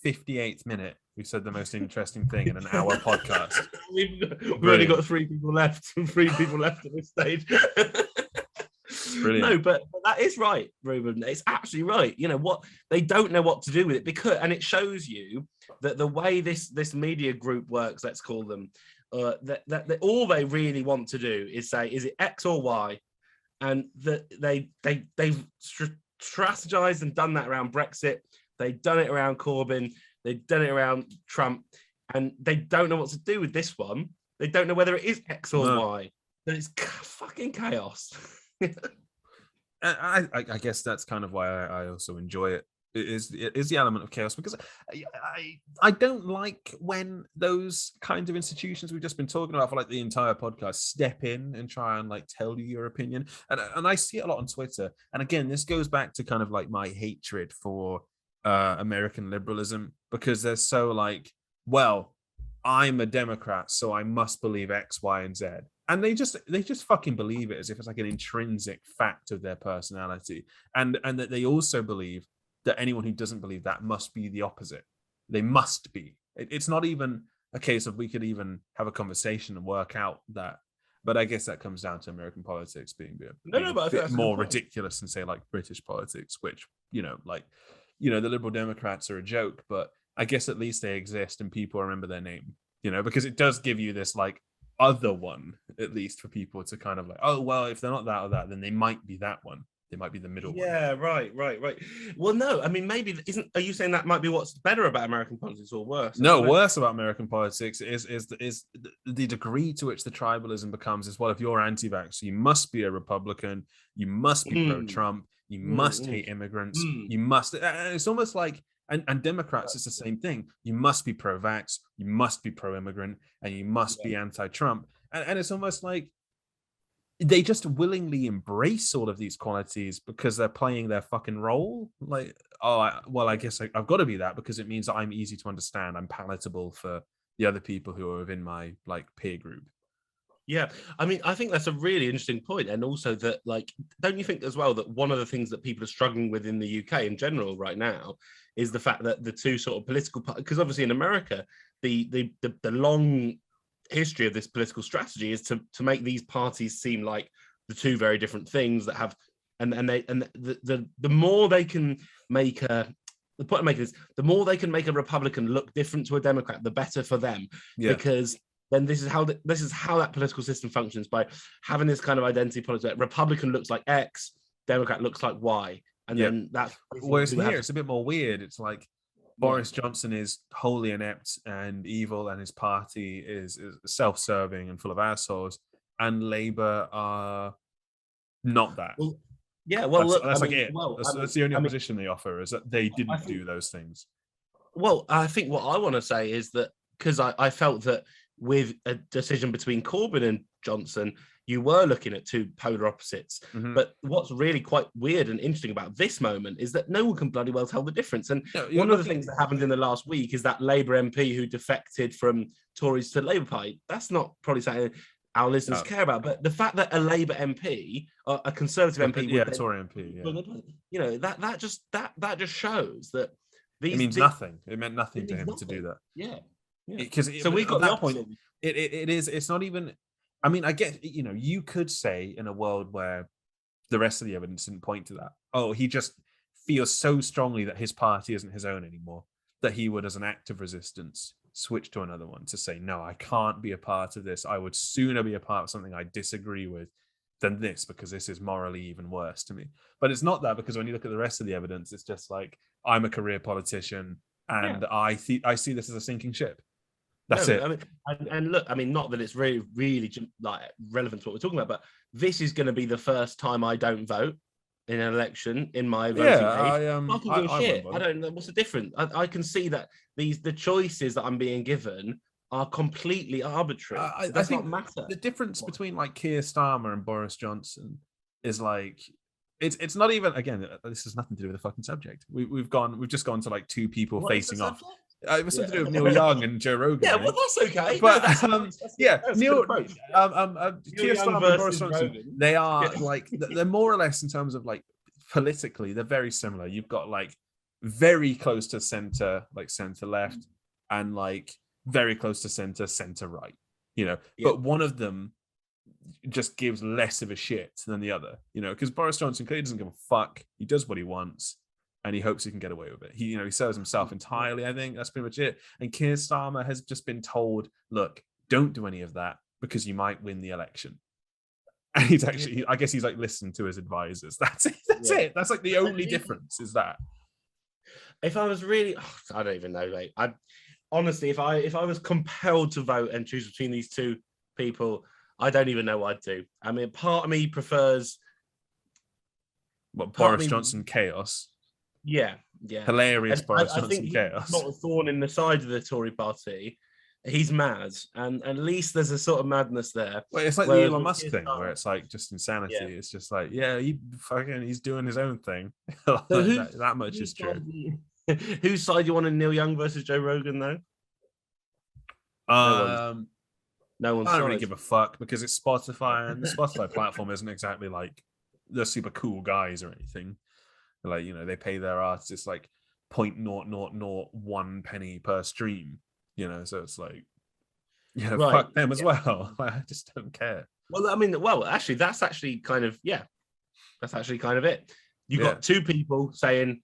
58th minute, we said the most interesting thing in an hour podcast. We've only got 3 people left. 3 people left at this stage. Brilliant. No, but that is right, Ruben. It's absolutely right. What they don't know what to do with it, and it shows you that the way this media group works, let's call them, that all they really want to do is say, is it X or Y, and that they've strategized and done that around Brexit. They've done it around Corbyn. They've done it around Trump, and they don't know what to do with this one. They don't know whether it is X or Y. But it's fucking chaos. I guess that's kind of why I also enjoy it. It is the element of chaos, because I don't like when those kinds of institutions we've just been talking about for like the entire podcast step in and try and like tell you your opinion. And I see it a lot on Twitter. And again, this goes back to kind of like my hatred for American liberalism, because they're so like, well, I'm a Democrat, so I must believe X, Y, and Z. And they just fucking believe it as if it's like an intrinsic fact of their personality. And that they also believe that anyone who doesn't believe that must be the opposite. They must be. It's not even a case of we could even have a conversation and work out that. But I guess that comes down to American politics being a bit more ridiculous than, say, like British politics, which, the Liberal Democrats are a joke, but I guess at least they exist and people remember their name, because it does give you this like other one, at least for people to kind of like, oh, well, if they're not that or that, then they might be that one. They might be the middle one. Yeah, right. Well, no, I mean, maybe are you saying that might be what's better about American politics or worse? No, worse about American politics is the degree to which the tribalism becomes is, well, if you're anti-vax, you must be a Republican, you must be pro-Trump, you must hate immigrants, you must. It's almost like, and Democrats, it's the same thing. You must be pro-vax, you must be pro-immigrant, and you must be anti-Trump. And it's almost like they just willingly embrace all of these qualities because they're playing their fucking role. Like, I guess I've got to be that because it means that I'm easy to understand. I'm palatable for the other people who are within my like peer group. Yeah, I mean, I think that's a really interesting point. And also that, like, don't you think as well that one of the things that people are struggling with in the UK in general right now is the fact that the two sort of political parties, because obviously in America, the long history of this political strategy is to make these parties seem like the two very different things that have, and the more they can make the point I'm making is the more they can make a Republican look different to a Democrat, the better for them, because then this is how that political system functions, by having this kind of identity politics. Republican looks like X, Democrat looks like Y, and then that's whereas here it's a bit more weird. It's like Boris Johnson is wholly inept and evil, and his party is self-serving and full of assholes, and Labour are not that. Well, look, that's the only opposition they offer, is that they didn't do those things. Well, I think what I want to say is that, because I felt that with a decision between Corbyn and Johnson, you were looking at two polar opposites. Mm-hmm. But what's really quite weird and interesting about this moment is that no one can bloody well tell the difference. And one of the things that happened in the last week is that Labour MP who defected from Tories to the Labour Party, that's not probably something our listeners care about. But the fact that a Labour MP, or a Conservative MP, Tory MP, you know, that just shows that it means nothing. It meant nothing to him to do that. Yeah. Because so we got that point. It's not even. I mean, I get, you could say in a world where the rest of the evidence didn't point to that. Oh, he just feels so strongly that his party isn't his own anymore, that he would, as an act of resistance, switch to another one to say, no, I can't be a part of this. I would sooner be a part of something I disagree with than this, because this is morally even worse to me. But it's not that, because when you look at the rest of the evidence, it's just like, I'm a career politician and I see this as a sinking ship. That's it. I mean, and look, I mean, not that it's really like relevant to what we're talking about, but this is going to be the first time I don't vote in an election in my voting age. I don't know what's the difference. I can see that the choices that I'm being given are completely arbitrary. I think not matter. The difference between like Keir Starmer and Boris Johnson is like it's not even, again, this has nothing to do with the fucking subject. We've just gone to like two people facing off. It was something to do with Neil Young and Joe Rogan. Yeah, well, that's okay. But Neil, Keir Starmer and Boris Johnson, they are like, they're more or less, in terms of like politically, they're very similar. You've got like very close to center, like center left, and like very close to center right. But one of them just gives less of a shit than the other. Because Boris Johnson clearly doesn't give a fuck. He does what he wants, and he hopes he can get away with it. He serves himself entirely. I think that's pretty much it. And Keir Starmer has just been told, look, don't do any of that because you might win the election. And he's actually, I guess he's like listened to his advisors. That's it. It. That's like the only difference is that. If I was really, I don't even know, mate. Honestly, if I was compelled to vote and choose between these two people, I don't even know what I'd do. I mean, part of me prefers Boris Johnson chaos. Yeah. Hilarious Boris Johnson chaos. He's not a thorn in the side of the Tory party. He's mad, and at least there's a sort of madness there. Well, it's like the Elon Musk thing, where it's like just insanity. Yeah. It's just like, he's doing his own thing. So that much is true. Whose side do you want in Neil Young versus Joe Rogan, though? No one's. I don't really give a fuck, because it's Spotify, and the Spotify platform isn't exactly like they're super cool guys or anything. Like, they pay their artists like 0.0001 penny per stream, so it's like, fuck them as well. I just don't care. Well, I mean, actually, that's actually kind of it. You've got two people saying,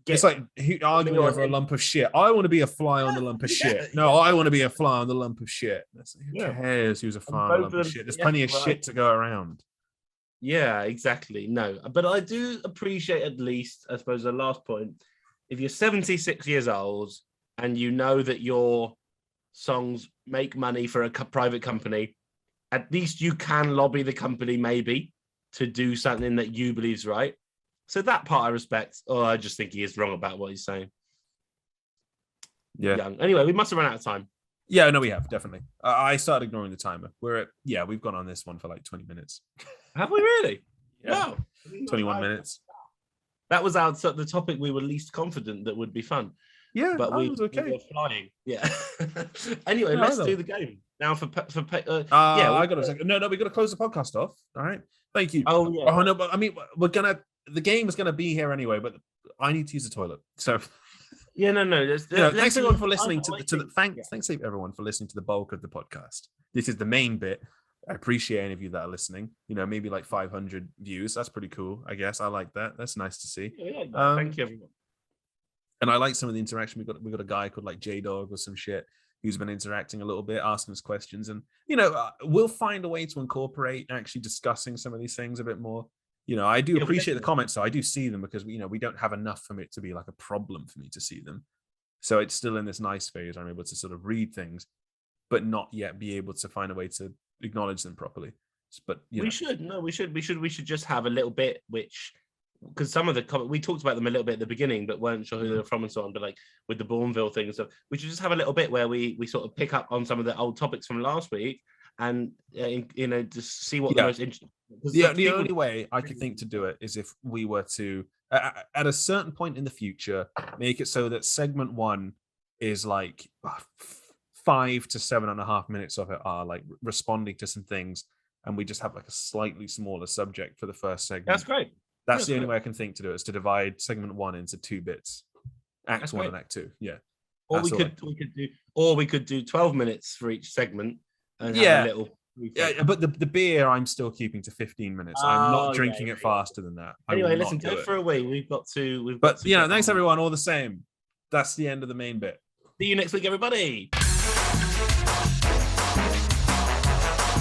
it's like arguing over a lump of shit. I want to be a fly on the lump of shit. No, I want to be a fly on the lump of shit. Who cares who's a fly on the lump of shit? There's plenty of shit to go around. Yeah, exactly. No, but I do appreciate, at least, I suppose, the last point. If you're 76 years old and you know that your songs make money for a private company, at least you can lobby the company maybe to do something that you believe is right. So that part I respect. I just think he is wrong about what he's saying. Yeah. Young. Anyway, we must have run out of time. Yeah, no, we have, definitely. I started ignoring the timer. We've gone on this one for like 20 minutes. Have we really? Yeah. Wow. 21 minutes. That was the topic we were least confident that would be fun. Yeah, but we was okay. We were flying. Yeah. Anyway, let's do the game. Now I got a second. No, we got to close the podcast off. All right. Thank you. Oh, yeah. Oh, no, but I mean, the game is going to be here anyway, but I need to use the toilet. So Yeah, no. Thanks everyone for listening thanks everyone for listening to the bulk of the podcast. This is the main bit. I appreciate any of you that are listening. Maybe like 500 views. That's pretty cool, I guess. I like that. That's nice to see. Yeah, thank you, everyone. And I like some of the interaction. We got a guy called like J-Dog or some shit who's been interacting a little bit, asking us questions. And, we'll find a way to incorporate actually discussing some of these things a bit more. I do appreciate the comments, so I do see them because, we don't have enough from it to be like a problem for me to see them. So it's still in this nice phase. I'm able to sort of read things, but not yet be able to find a way to acknowledge them properly. But we should just have a little bit, because some of the comments, we talked about them a little bit at the beginning, but weren't sure who they were from and so on. But like with the Bourneville thing and stuff, we should just have a little bit where we sort of pick up on some of the old topics from last week and just see what the most interesting. The only way I could think to do it is if we were to at a certain point in the future make it so that segment 1 is like 5 to 7.5 minutes of it are like responding to some things, and we just have like a slightly smaller subject for the first segment. That's great. That's the only way I can think to do it, is to divide segment 1 into 2 bits, Act 1 and Act 2. Yeah. Or we could do 12 minutes for each segment and have a little. Yeah, but the beer I'm still keeping to 15 minutes. I'm not drinking it faster than that. Anyway, listen, go for a wee. We've got to. Thanks everyone. All the same. That's the end of the main bit. See you next week, everybody.